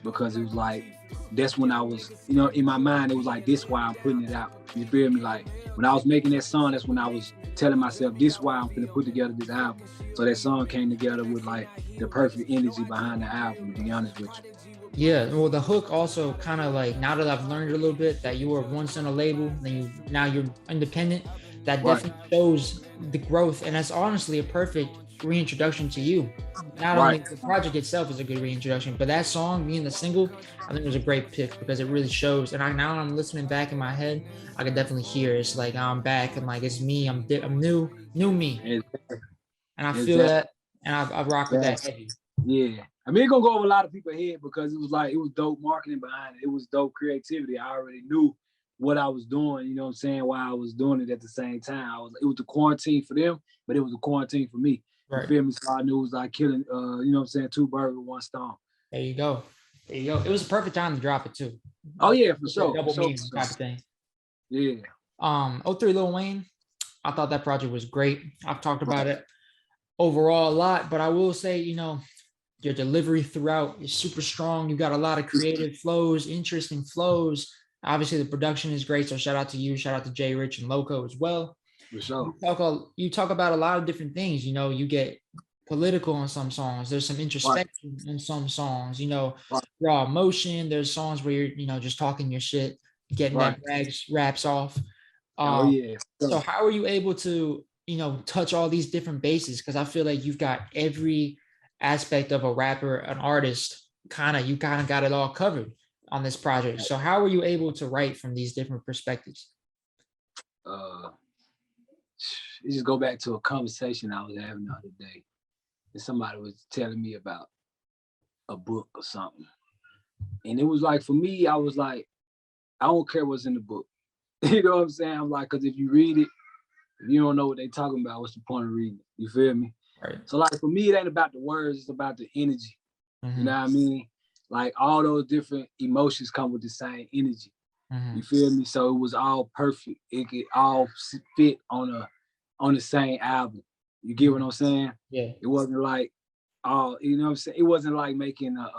because it was like, that's when I was, you know, in my mind, it was like, this why I'm putting it out. You feel me? Like, when I was making that song, that's when I was telling myself, this why I'm gonna put together this album. So that song came together with like the perfect energy behind the album, to be honest with you. Yeah, well, the hook also kind of like, now that I've learned a little bit that you were once on a label, then now you're independent, that definitely shows the growth, and that's honestly a perfect reintroduction to you. Not only the project itself is a good reintroduction, but that song being the single, I think it was a great pick because it really shows. And now I'm listening back in my head, I can definitely hear it's like I'm back and like it's me, I'm new me, and I feel that, and I rock with that heavy. Yeah, I mean, it's gonna go over a lot of people's head because it was like, it was dope marketing behind it. It was dope creativity. I already knew what I was doing, you know what I'm saying, while I was doing it at the same time. It was the quarantine for them, but it was a quarantine for me. You feel me? So I knew it was like killing, you know what I'm saying, two birds with one stone. There you go. There you go. It was a perfect time to drop it too. Oh yeah, for sure. Double meaning type of thing. Yeah. 03 Lil Wayne, I thought that project was great. I've talked about it overall a lot, but I will say, you know, your delivery throughout is super strong. You got a lot of creative flows, interesting flows. Obviously, the production is great. So shout out to you. Shout out to Jay Rich and Loco as well. For sure. You talk about a lot of different things. You know, you get political on some songs. There's some introspection in some songs. You know, raw emotion. There's songs where you're, you know, just talking your shit, getting that raps off. Oh yeah. So how are you able to, you know, touch all these different bases? Because I feel like you've got every aspect of a rapper, an artist. You kind of got it all covered on this project. So how are you able to write from these different perspectives? It just go back to a conversation I was having the other day. And somebody was telling me about a book or something. And it was like, for me, I was like, I don't care what's in the book. You know what I'm saying? I'm like, because if you read it, if you don't know what they're talking about, what's the point of reading it? You feel me? Right. So like, for me, it ain't about the words, it's about the energy. You know what I mean? Like, all those different emotions come with the same energy. You feel me? So it was all perfect. It could all fit on the same album. You get what I'm saying? Yeah. It wasn't like, you know what I'm saying? It wasn't like making a,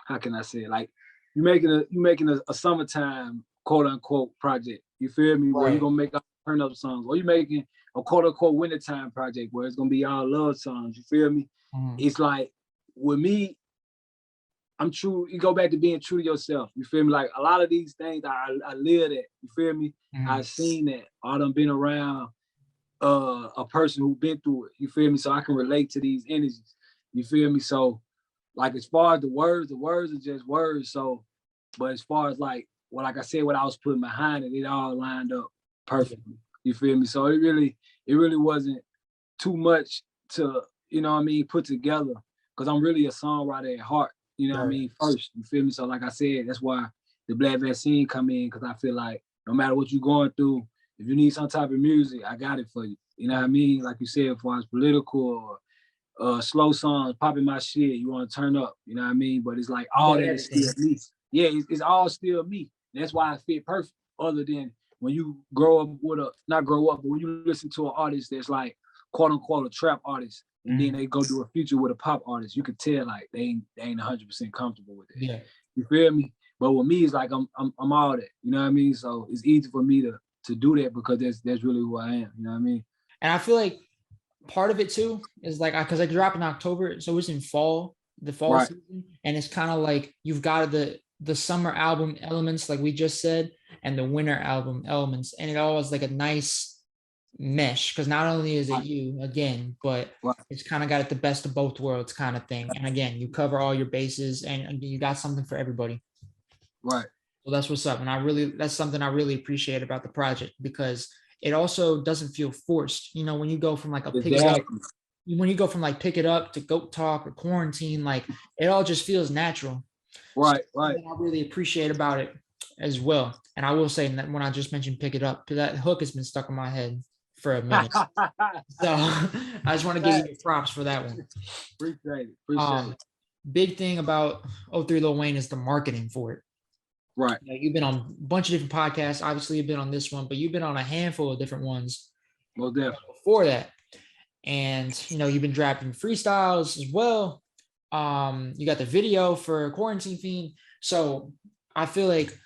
how can I say it? Like, you making a summertime quote unquote project. You feel me? Where you're gonna make up turn up songs, or you making a quote unquote wintertime project where it's gonna be all love songs. You feel me? It's like, with me, I'm true. You go back to being true to yourself. You feel me? Like, a lot of these things I live that. You feel me? I've seen that. I done been around a person who been through it. You feel me? So I can relate to these energies. You feel me? So, like, as far as the words are just words. So, but as far as like I said, what I was putting behind it, it all lined up perfectly. You feel me? So it really wasn't too much to, you know what I mean, put together, because I'm really a songwriter at heart. You know what I mean? First, you feel me? So like I said, that's why the Black Vaccine come in, because I feel like no matter what you're going through, if you need some type of music, I got it for you. You know what I mean? Like you said, as far as political or slow songs, popping my shit, you want to turn up, you know what I mean? But it's like all that is still me. Yeah, it's all still me. That's why I fit perfect. Other than when you grow up with not grow up, but when you listen to an artist that's like, quote unquote, a trap artist, and then they go do a feature with a pop artist, you could tell like they ain't 100% comfortable with it. Yeah. You feel me? But with me, it's like I'm all that. You know what I mean? So it's easy for me to do that, because that's really who I am. You know what I mean? And I feel like part of it too is like, because I drop in October, so it's in the fall season, and it's kind of like you've got the summer album elements, like we just said, and the winter album elements, and it all is like a nice mesh, because not only is it you again, but it's kind of got the best of both worlds kind of thing. And again, you cover all your bases, and you got something for everybody. Right. So that's what's up. And that's something I really appreciate about the project, because it also doesn't feel forced. You know, when you go from like pick it up to Goat Talk or Quarantine, like it all just feels natural. Right. I really appreciate about it. as well. And I will say that when I just mentioned Pick It Up, that hook has been stuck in my head for a minute. So I just want to give you your props for that one. Appreciate it. Appreciate it. Big thing about 03 Lil Wayne is the marketing for it. Right. You know, you've been on a bunch of different podcasts. Obviously, you've been on this one, but you've been on a handful of different ones Well, definitely. before that. And, you know, you've been dropping freestyles as well. You got the video for Quarantine Fiend. So I feel like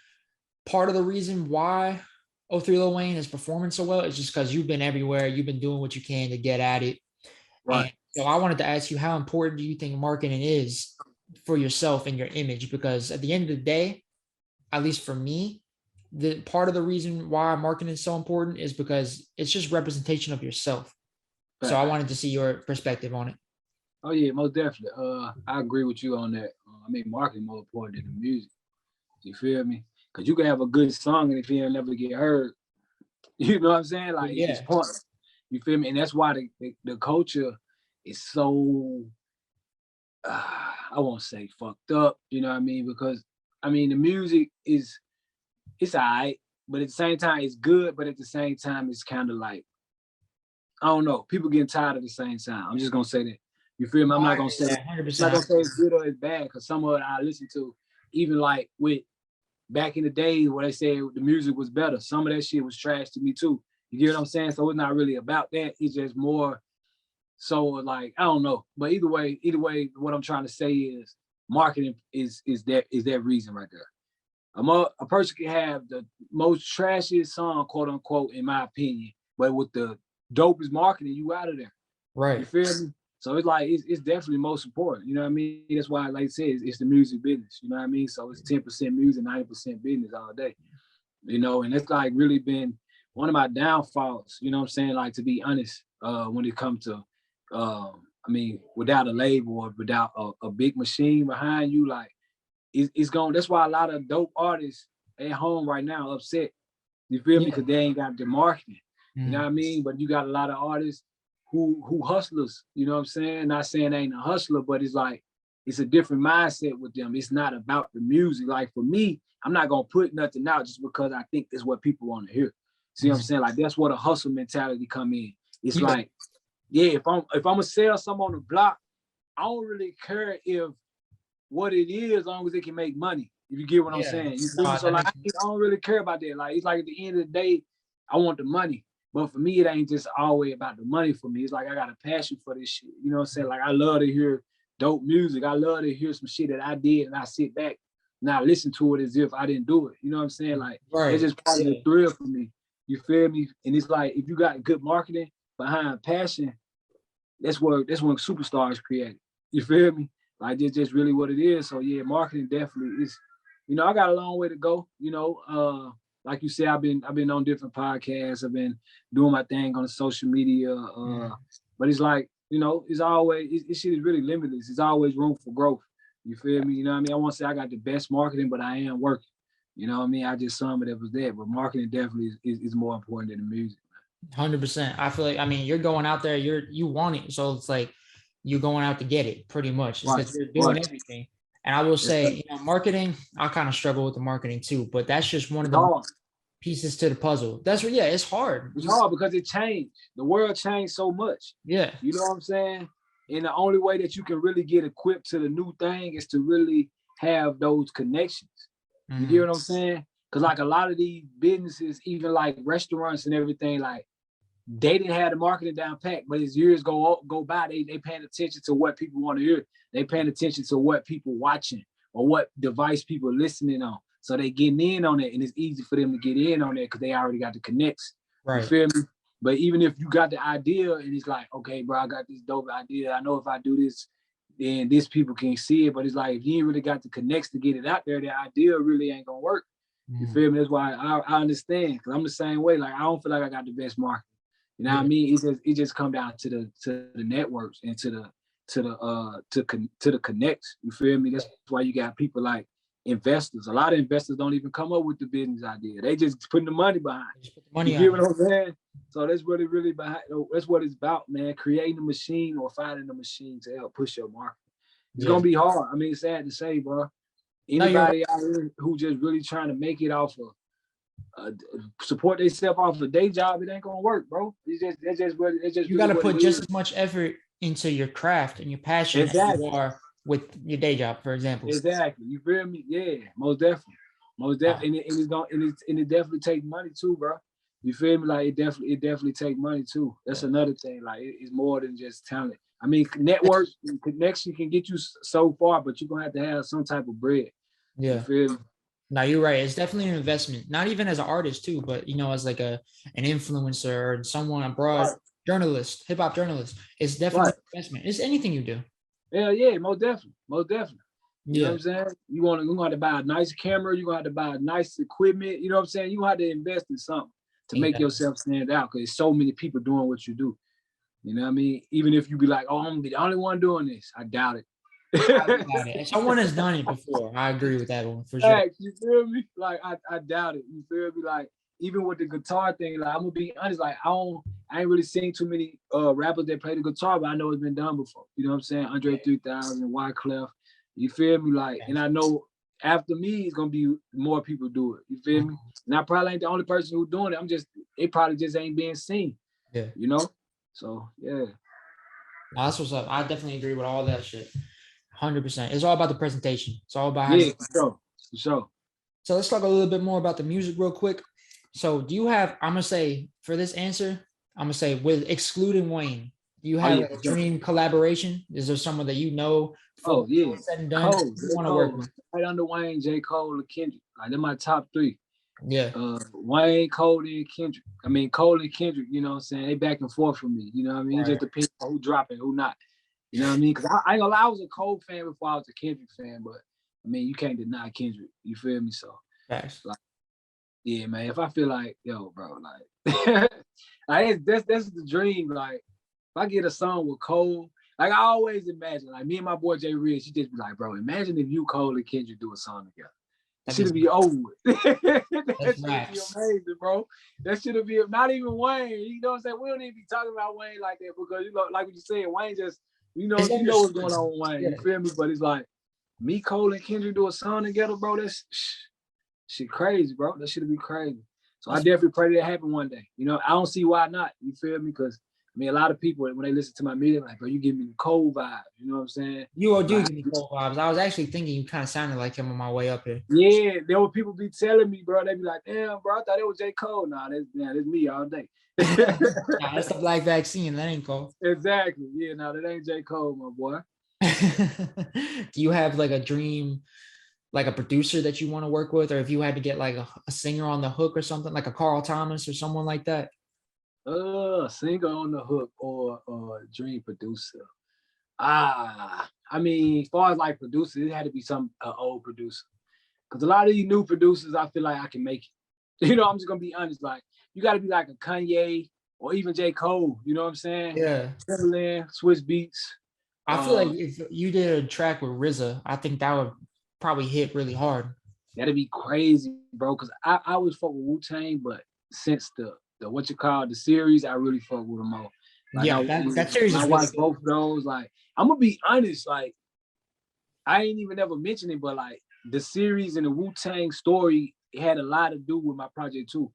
part of the reason why 03 Lil Wayne is performing so well is just because you've been everywhere. You've been doing what you can to get at it. Right. And so I wanted to ask you, how important do you think marketing is for yourself and your image? Because at the end of the day, at least for me, the part of the reason why marketing is so important is because it's just representation of yourself. Right. So I wanted to see your perspective on it. Oh yeah, most definitely. I agree with you on that. I mean, marketing more important than the music. You feel me? Because you can have a good song and if you never get heard, you know what I'm saying? Like it's pointless. You feel me? And that's why the culture is so I won't say fucked up. You know what I mean? Because I mean the music it's alright, but at the same time it's good. But at the same time it's kind of like I don't know. People getting tired of the same sound. I'm just gonna say that. You feel me? I'm not gonna say it's good or it's bad because some of it I listen to, even like with back in the day where they said the music was better. Some of that shit was trash to me too. You get what I'm saying? So it's not really about that. It's just more so like I don't know. But either way, what I'm trying to say is marketing is that reason right there. A person can have the most trashiest song, quote unquote, in my opinion, but with the dopest marketing, you out of there. Right. You feel me? So it's like it's definitely most important. You know what I mean? That's why, like I said, it's the music business. You know what I mean? So it's 10% music, 90% business all day. You know, and it's like really been one of my downfalls. You know what I'm saying? Like to be honest, when it comes to, I mean, without a label or without a big machine behind you, like it's going. That's why a lot of dope artists at home right now upset. You feel me? Because they ain't got the marketing. You know what I mean? But you got a lot of artists who hustlers, you know what I'm saying? Not saying they ain't a hustler, but it's like, it's a different mindset with them. It's not about the music. Like for me, I'm not gonna put nothing out just because I think that's what people want to hear. See what I'm saying? Like that's where the hustle mentality come in. It's like, if I'm gonna sell something on the block, I don't really care if what it is, as long as it can make money. If you get what I'm saying. You feel me? So like I don't really care about that. Like it's like at the end of the day, I want the money. But for me, it ain't just always about the money for me. It's like I got a passion for this shit. You know what I'm saying? Like I love to hear dope music. I love to hear some shit that I did and I sit back and I listen to it as if I didn't do it. You know what I'm saying? Like it's just part of the thrill for me. You feel me? And it's like if you got good marketing behind passion, that's when superstars created. You feel me? Like it's just really what it is. So yeah, marketing definitely is, you know, I got a long way to go, you know. Like you said, I've been on different podcasts. I've been doing my thing on the social media. But it's like, you know, it's always, this shit is really limitless. It's always room for growth. You feel me? You know what I mean? I won't say I got the best marketing, but I am working. You know what I mean? I just some of it was there, but marketing definitely is more important than the music. 100%. I feel like, I mean, you're going out there, you want it. So it's like you're going out to get it pretty much because you're doing everything. And I will say, you know, marketing, I kind of struggle with the marketing too, but that's just one of the pieces to the puzzle. That's what, it's hard. It's hard because it changed. The world changed so much. Yeah. You know what I'm saying? And the only way that you can really get equipped to the new thing is to really have those connections. You get what I'm saying? Because like a lot of these businesses, even like restaurants and everything, like they didn't have the marketing down pat, but as years go by, they paying attention to what people want to hear. They paying attention to what people watching or what device people listening on. So they getting in on it, and it's easy for them to get in on it because they already got the connects. Right. You feel me? But even if you got the idea and it's like, okay, bro, I got this dope idea. I know if I do this, then this people can see it. But it's like, if you ain't really got the connects to get it out there, the idea really ain't gonna work. You feel me? That's why I understand, because I'm the same way. Like I don't feel like I got the best market. You know what I mean? It just come down to the networks and to the connects. You feel me? That's why you got people like investors. A lot of investors don't even come up with the business idea. They just putting the money behind. You hear what I'm saying? So that's what it really behind. That's what it's about, man. Creating a machine or finding a machine to help push your market. It's gonna be hard. I mean, it's sad to say, bro. No, you're right. Anybody out here who just really trying to make it off of support themselves off a day job, it ain't gonna work, bro. It's just what it's just You really got to what put it just is. as much effort into your craft and your passion as you Exactly. are with your day job, for example. Exactly. You feel me? Yeah, most definitely. Most definitely. And it definitely takes money too, bro. You feel me? Like it definitely take money too. That's another thing. Like it's more than just talent. I mean, network and connection can get you so far, but you're gonna have to have some type of bread. You Yeah. feel me? No, you're right. It's definitely an investment, not even as an artist too, but as like an influencer and someone abroad, Right. journalist, hip hop journalist. It's definitely an investment. It's anything you do. Hell yeah, most definitely. Most definitely. You know what Yeah. I'm saying? You're gonna have to buy a nice camera, you're gonna have to buy nice equipment, you know what I'm saying? You're gonna have to invest in something to make Exactly. yourself stand out because there's so many people doing what you do. You know what I mean? Even if you be like, oh, I'm gonna be the only one doing this, I doubt it. If someone has done it before, I agree with that one for sure. You feel me? Like I doubt it. You feel me? Like even with the guitar thing, like I'm gonna be honest, like I ain't really seen too many rappers that play the guitar, but I know it's been done before. You know what I'm saying? Andre 3000, Wyclef. You feel me? Like, and I know after me, it's gonna be more people do it. You feel me? And I probably ain't the only person who's doing it. It probably just ain't being seen. Yeah. You know? So yeah. That's what's up. I definitely agree with all that shit. 100%. It's all about the presentation. It's all about how you. For sure. So let's talk a little bit more about the music real quick. So do you have, I'm gonna say for this answer, I'm gonna say with excluding Wayne, do you have a dream collaboration? Is there someone that you know? Oh yeah, said and done, Cole, you want to work with? right under Wayne, J. Cole, and Kendrick. Like they're my top three. Yeah. Wayne, Cole, and Kendrick. I mean, Cole and Kendrick. You know what I'm saying? They back and forth for me. You know what I mean? Right. It just depends on who dropping, who not. You know what I mean? Because I ain't gonna lie, I was a Cole fan before I was a Kendrick fan, but I mean, you can't deny Kendrick. You feel me? So, like, yeah, man. If I feel like, yo, bro, like, like that's the dream. Like, if I get a song with Cole, like I always imagine, like me and my boy Jay Ridge, she just be like, bro, imagine if you, Cole, and Kendrick do a song together. That should be over with. That should be amazing, bro. That should be not even Wayne. You know what I'm saying? We don't even be talking about Wayne like that because like what you said, Wayne just, you know what's going on with Wayne. Yeah. You feel me? But it's like me, Cole, and Kendrick do a song together, bro. That's shit crazy, bro. That should be crazy. So I definitely pray that happen one day. You know, I don't see why not. You feel me? Because I mean, a lot of people when they listen to my music, like, bro, you give me the Cole vibes. You know what I'm saying? You do give me Cole vibes. I was actually thinking you kind of sounded like him on my way up here. Yeah, there were people be telling me, bro. They be like, "Damn, bro, I thought it was J. Cole." Nah, that's me all day. Nah, that's the Black Vaccine. That ain't Cole. Exactly. Yeah, no, that ain't J. Cole, my boy. Do you have like a dream, like a producer that you want to work with, or if you had to get like a singer on the hook or something, like a Carl Thomas or someone like that? Singer on the hook or dream producer. I mean, as far as like producers, it had to be some old producer. Because a lot of these new producers, I feel like I can make it. You know, I'm just gonna be honest. Like, you got to be like a Kanye or even J. Cole. You know what I'm saying? Yeah. Timberland, Swiss Beats. I feel like if you did a track with RZA, I think that would probably hit really hard. That'd be crazy, bro. Because I always fuck with Wu-Tang, but since the what you call the series, I really fuck with them all. Like, yeah, that series is I really watched both of those. Like, I'm gonna be honest, like, I ain't even ever mentioned it, but like the series and the Wu-Tang story, it had a lot to do with my project too.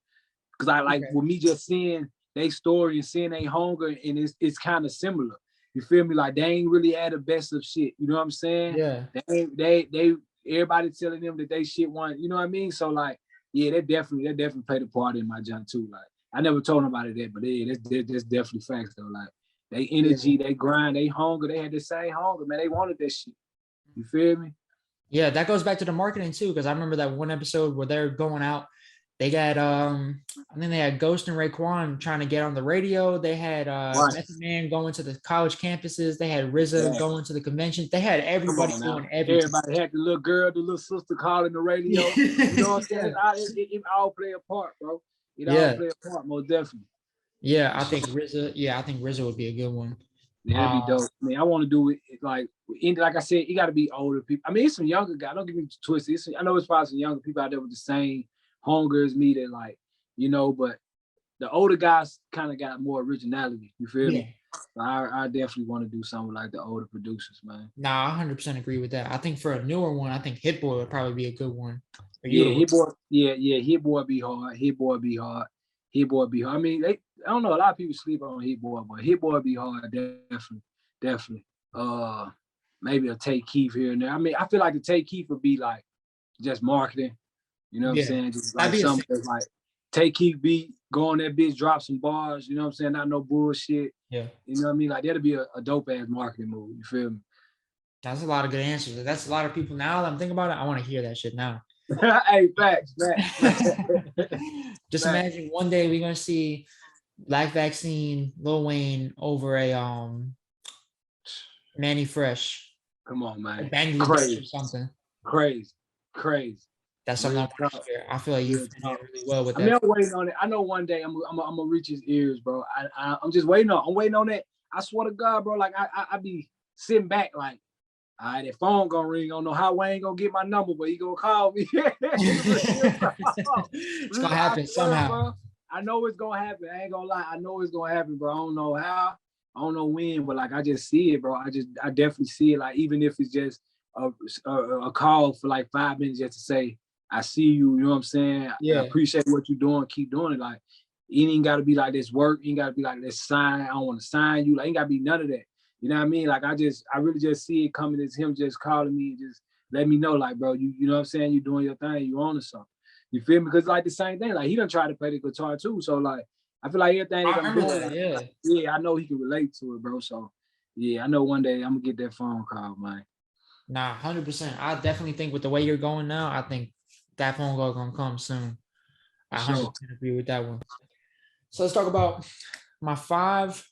Cause I like with me just seeing their story and seeing their hunger, and it's kind of similar. You feel me? Like they ain't really had the best of shit. You know what I'm saying? Yeah. They everybody telling them that they shit want. You know what I mean? So like, yeah, they definitely played a part in my junk too. Like, I never told nobody that, but yeah, that's definitely facts though. Like, they energy, they grind, they hunger, they had the same hunger, man. They wanted that shit. You feel me? Yeah, that goes back to the marketing too, because I remember that one episode where they're going out. They got I think they had Ghost and Raekwon trying to get on the radio. They had Method Man going to the college campuses. They had RZA going to the conventions. They had everybody doing everything. Everybody had the little girl, the little sister calling the radio. You know what I'm saying? It all play a part, bro. It all play a part, most definitely. Yeah, I think RZA would be a good one. Yeah, that'd be dope. I mean, I want to do it like I said, you got to be older people. I mean, it's some younger guys. Don't get me twisted. I know it's probably some younger people out there with the same hunger as me that, like, you know, but the older guys kind of got more originality. You feel me? I definitely want to do something like the older producers, man. Nah, I 100% agree with that. I think for a newer one, I think Hit Boy would probably be a good one. Yeah, Hit Boy. Yeah, Hit Boy be hard. Hit Boy be hard. Hit Boy be hard. I mean, I don't know. A lot of people sleep on Hit Boy, but Hit Boy be hard. Definitely. Maybe a Take Keith here and there. I mean, I feel like the Take Keith would be like just marketing. You know what I'm saying? Just like something that's like Take Keith beat, go on that bitch, drop some bars. You know what I'm saying? Not no bullshit. Yeah. You know what I mean? Like that'd be a dope ass marketing move. You feel me? That's a lot of good answers. That's a lot of people. Now that I'm thinking about it, I want to hear that shit now. Hey, facts. Just imagine one day we're gonna see Black Vaccine, Lil Wayne over a Manny Fresh. Come on, man. Bangladesh or something. Crazy. That's something I feel like you fit in really well with that. I mean, I'm waiting on it. I know one day I'm gonna reach his ears, bro. I'm just waiting on. I'm waiting on that. I swear to God, bro. Like I be sitting back, like, all right, that phone gonna ring. I don't know how Wayne gonna get my number, but he gonna call me. It's gonna happen somehow. Bro. I know it's gonna happen. I ain't gonna lie. I know it's gonna happen, bro. I don't know how. I don't know when, but like I just see it, bro. I definitely see it. Like even if it's just a call for like 5 minutes just to say, I see you, you know what I'm saying? Yeah. I appreciate what you're doing. Keep doing it. Like, it ain't got to be like this work. It ain't got to be like this sign. I don't want to sign you. Like, ain't got to be none of that. You know what I mean? Like, I really just see it coming as him just calling me, just let me know, like, bro, you know what I'm saying? You doing your thing. You on to something. You feel me? Because like the same thing. Like, he done tried to play the guitar too. So, like, I feel like everything that I'm doing, yeah, I know he can relate to it, bro. So, yeah, I know one day I'm going to get that phone call, man. Nah, 100%. I definitely think with the way you're going now, I think that phone call gonna come soon. I 100% agree with that one. So let's talk about my 5.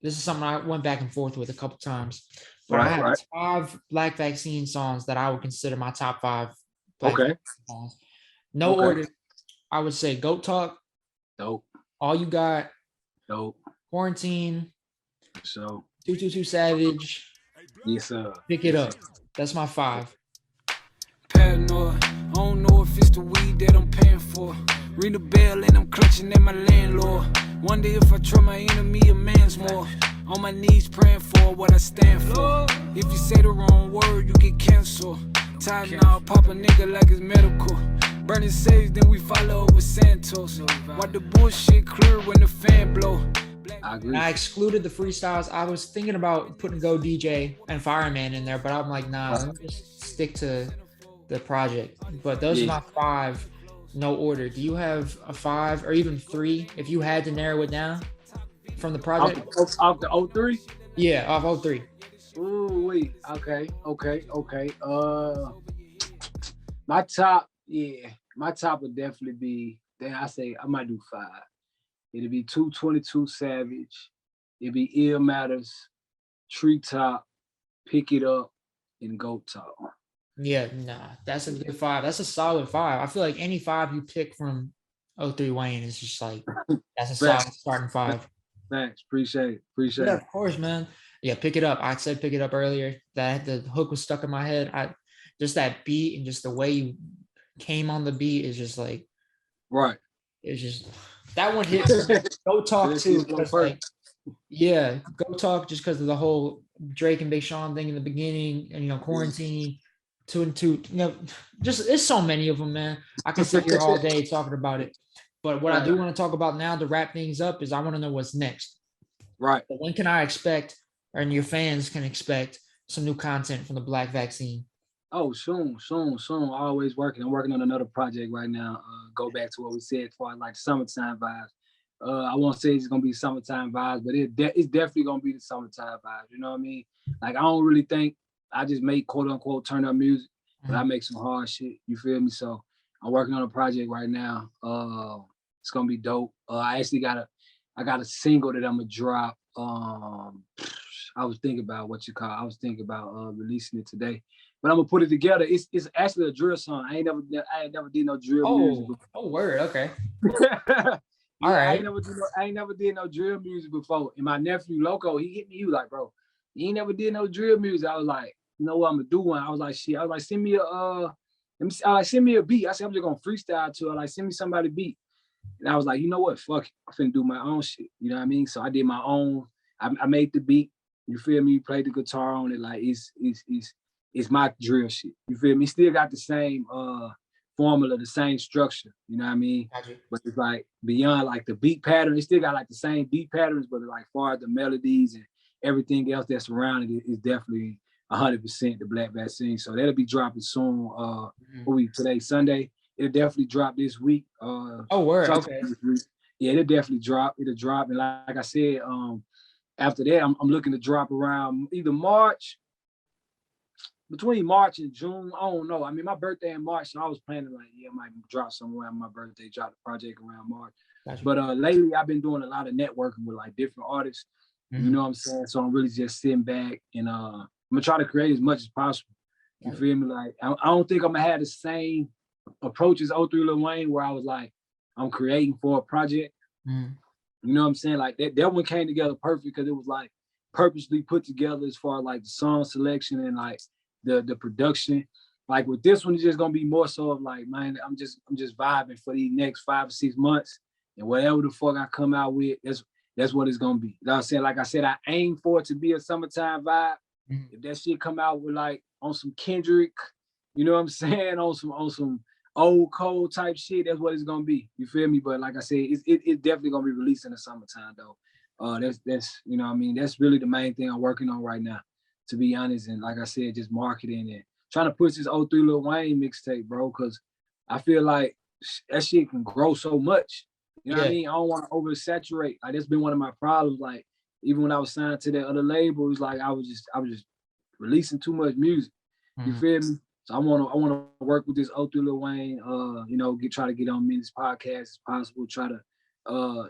This is something I went back and forth with a couple times, but I have 5 Black Vaccine songs that I would consider my top 5 Black Vaccine songs. No order. I would say Goat Talk. Dope. All You Got. Dope. Quarantine. So 222 Savage. Yes, sir. Pick It Up. That's my 5. Paranoid. I don't know if it's the weed that I'm paying for. Ring the bell and I'm clutching at my landlord. Wonder if I try my enemy a man's more. On my knees praying for what I stand for. If you say the wrong word, you get canceled. Tired now, pop a nigga like it's medical. Burning sage, then we follow up with Santos. Why the bullshit clear when the fan blow? I excluded the freestyles. I was thinking about putting Go DJ and Fireman in there, but I'm like, nah, let me just stick to the project. But those are my 5, no order. Do you have a 5 or even 3 if you had to narrow it down from the project? Off the 03? Yeah, off 03. Ooh, wait. Okay. My top would definitely be, then I say I might do 5. It'd be 222 Savage. It'd be Ill Matters, Treetop, Pick It Up, and Goat Talk. Yeah, nah, that's a good 5. That's a solid 5. I feel like any 5 you pick from 03 Wayne is just like, that's a solid starting 5. Thanks, appreciate it. Yeah, of course, man. Yeah, Pick It Up. I said Pick It Up earlier. That the hook was stuck in my head. Just that beat and just the way you came on the beat is just like, right. It's just that one hit. Go Talk too. Like, yeah, Go Talk just because of the whole Drake and Big Sean thing in the beginning, and Quarantine, 2 and 2. Just it's so many of them, man. I can sit here all day talking about it. But what I do want to talk about now to wrap things up is I want to know what's next. Right. But when can I expect, and your fans can expect, some new content from the Black Vaccine? Oh, soon. Always working. I'm working on another project right now. Go back to what we said for like summertime vibes. I won't say it's gonna be summertime vibes, but it's definitely gonna be the summertime vibes. You know what I mean? Like I don't really think I just make quote unquote turn up music, but I make some hard shit. You feel me? So I'm working on a project right now. It's gonna be dope. I actually got a single that I'm gonna drop. I was thinking about releasing it today. But I'm gonna put it together. It's actually a drill song. I ain't never did no drill music before. Oh, word, okay. All right. I ain't never did no drill music before. And my nephew Loco, he hit me. He was like, bro, you ain't never did no drill music. I was like, you know what, I'm gonna do one. I was like, shit. I was like, send me a beat. I said, I'm just gonna freestyle to it. Like, send me somebody beat. And I was like, you know what? Fuck it. I'm finna do my own shit. You know what I mean? So I did my own I made the beat. You feel me? Played the guitar on it. Like it's my drill shit. You feel me? Still got the same formula, the same structure. You know what I mean? Gotcha. But it's like beyond like the beat pattern. It still got like the same beat patterns, but like far as the melodies and everything else that's surrounded it is definitely 100% the Black Vaccine. So that'll be dropping soon. What week today? Sunday. It'll definitely drop this week. Oh, word. Okay. Yeah, it'll definitely drop. It'll drop. And like I said, after that, I'm looking to drop around either between March and June. I don't know. I mean, my birthday in March, so I was planning like, yeah, I might drop somewhere on my birthday, drop the project around March. Gotcha. But lately, I've been doing a lot of networking with like different artists. You know what I'm saying? So I'm really just sitting back and I'm gonna try to create as much as possible. You feel me? Like I don't think I'm gonna have the same approach as 03 Lil Wayne, where I was like, I'm creating for a project. You know what I'm saying? Like that one came together perfect because it was like purposely put together as far as like the song selection and like the production. Like with this one, it's just gonna be more so of like, man, I'm just vibing for these next 5 or 6 months, and whatever the fuck I come out with, that's what it's gonna be. You know what I'm saying? Like I said, I aim for it to be a summertime vibe. If that shit come out with like on some Kendrick, you know what I'm saying, on some old cold type shit, that's what it's gonna be. You feel me? But like I said, it's definitely gonna be released in the summertime though. That's you know what I mean, that's really the main thing I'm working on right now, to be honest. And like I said, just marketing and trying to push this 03 Lil Wayne mixtape, bro, because I feel like that shit can grow so much. You know what I mean? I don't want to oversaturate. Like that's been one of my problems. Like even when I was signed to that other label, it was like I was just releasing too much music. You feel me? So I want to work with this 03 Lil Wayne. You know, try to get on many podcasts as possible. Try to.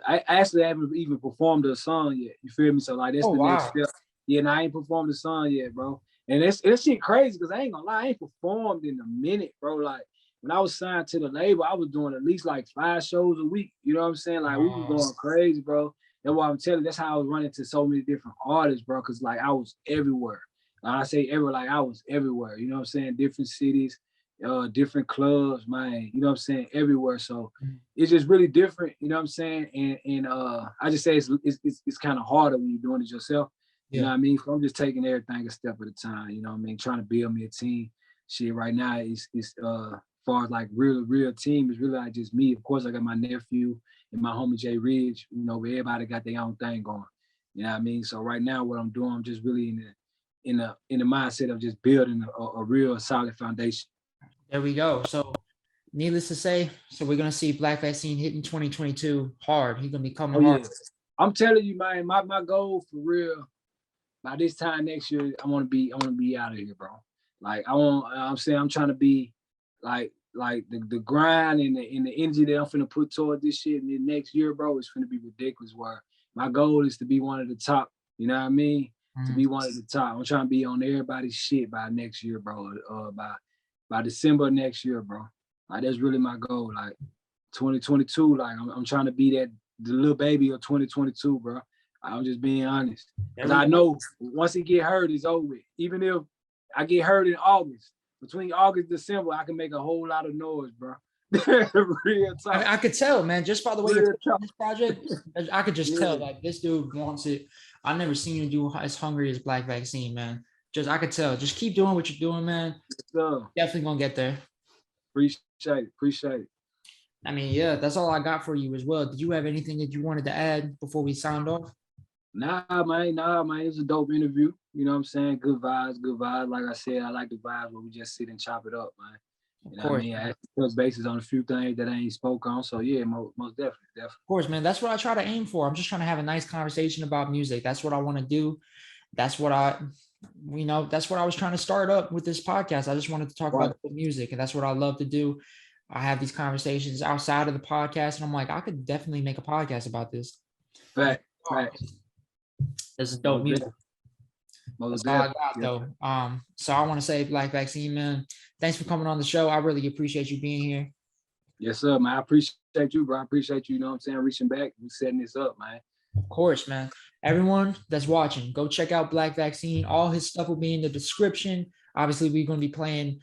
I actually haven't even performed a song yet. You feel me? So like that's the next step. Yeah, and I ain't performed a song yet, bro. And it's shit crazy because I ain't gonna lie, I ain't performed in a minute, bro. Like when I was signed to the label, I was doing at least like 5 shows a week. You know what I'm saying? Like we was going crazy, bro. That's why I'm telling you, that's how I was running to so many different artists, bro. Cause like I was everywhere. Like I say everywhere, like I was everywhere. You know what I'm saying? Different cities, different clubs, man. You know what I'm saying? Everywhere. So it's just really different. You know what I'm saying? And I just say it's kind of harder when you're doing it yourself. You know what I mean? So I'm just taking everything a step at a time. You know what I mean? Trying to build me a team. Shit, right now is far as like real team is really like just me. Of course, I got my nephew and my homie Jay Ridge. You know, everybody got their own thing going. You know what I mean? So right now, what I'm doing, I'm just really in the mindset of just building a real solid foundation. There we go. So, needless to say, so we're gonna see Black Vaccine hitting 2022 hard. He's gonna be coming hard. Yeah. I'm telling you, man, my goal for real. By this time next year, I want to be out of here, bro. Like I'm saying, I'm trying to be like the grind and the energy that I'm finna put toward this shit in the next year, bro, is finna be ridiculous. Where my goal is to be one of the top, you know what I mean? To be one of the top. I'm trying to be on everybody's shit by next year, bro. By December next year, bro. Like that's really my goal. Like 2022, like I'm trying to be the little baby of 2022, bro. I'm just being honest. Because I know once it get hurt, it's over with. Even if I get hurt in August, between August and December, I can make a whole lot of noise, bro. Real talk. I could tell, man, just by the way you're this project, I could just tell like this dude wants it. I've never seen you do as hungry as Black Vaccine, man. I could tell. Just keep doing what you're doing, man. Definitely gonna get there. Appreciate it. I mean, yeah, that's all I got for you as well. Did you have anything that you wanted to add before we signed off? Nah, man. It's a dope interview. You know what I'm saying? Good vibes. Like I said, I like the vibes where we just sit and chop it up, man. You know what I mean? I touch bases on a few things that I ain't spoke on. So yeah, most definitely. Of course, man. That's what I try to aim for. I'm just trying to have a nice conversation about music. That's what I want to do. That's what that's what I was trying to start up with this podcast. I just wanted to talk about the music, and that's what I love to do. I have these conversations outside of the podcast, and I'm like, I could definitely make a podcast about this. Right. This is dope music. That's all I got, though. So I want to say, Black Vaccine, man, thanks for coming on the show. I really appreciate you being here. Yes, sir, man. I appreciate you, bro. I appreciate you, you know what I'm saying, reaching back and setting this up, man. Of course, man. Everyone that's watching, go check out Black Vaccine. All his stuff will be in the description. Obviously, we're going to be playing,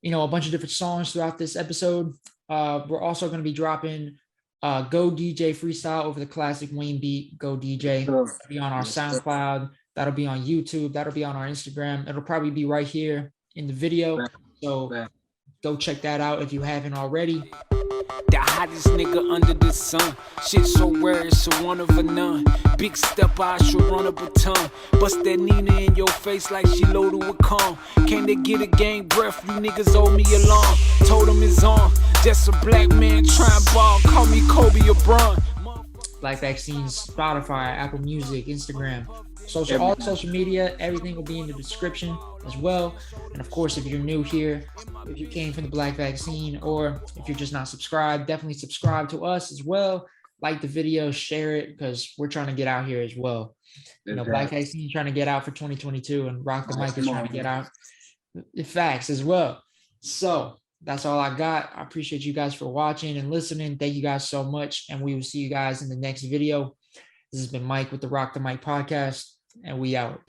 a bunch of different songs throughout this episode. We're also going to be dropping Go DJ Freestyle over the classic Wayne beat. Go DJ. Sure. That'll be on our Yes, sir. SoundCloud. That'll be on YouTube. That'll be on our Instagram. It'll probably be right here in the video. Back. So go check that out if you haven't already. The hottest nigga under the sun. Shit so rare, it's a one of a none. Big step, I should run a baton. Bust that Nina in your face like she loaded with calm. Can they get a gang breath? You niggas owe me a long. Told him it's on. Just a black man trying ball. Call me Kobe or Bron. Black Vaccines, Spotify, Apple Music, Instagram, all social media, everything will be in the description as well. And of course, if you're new here, if you came from the Black Vaccine, or if you're just not subscribed, definitely subscribe to us as well. Like the video, share it, because we're trying to get out here as well. You know, Black Vaccine is trying to get out for 2022, and Rock the Mic is trying to get out the facts as well. So that's all I got. I appreciate you guys for watching and listening. Thank you guys so much. And we will see you guys in the next video. This has been Mike with the Rock the Mic podcast, and we out.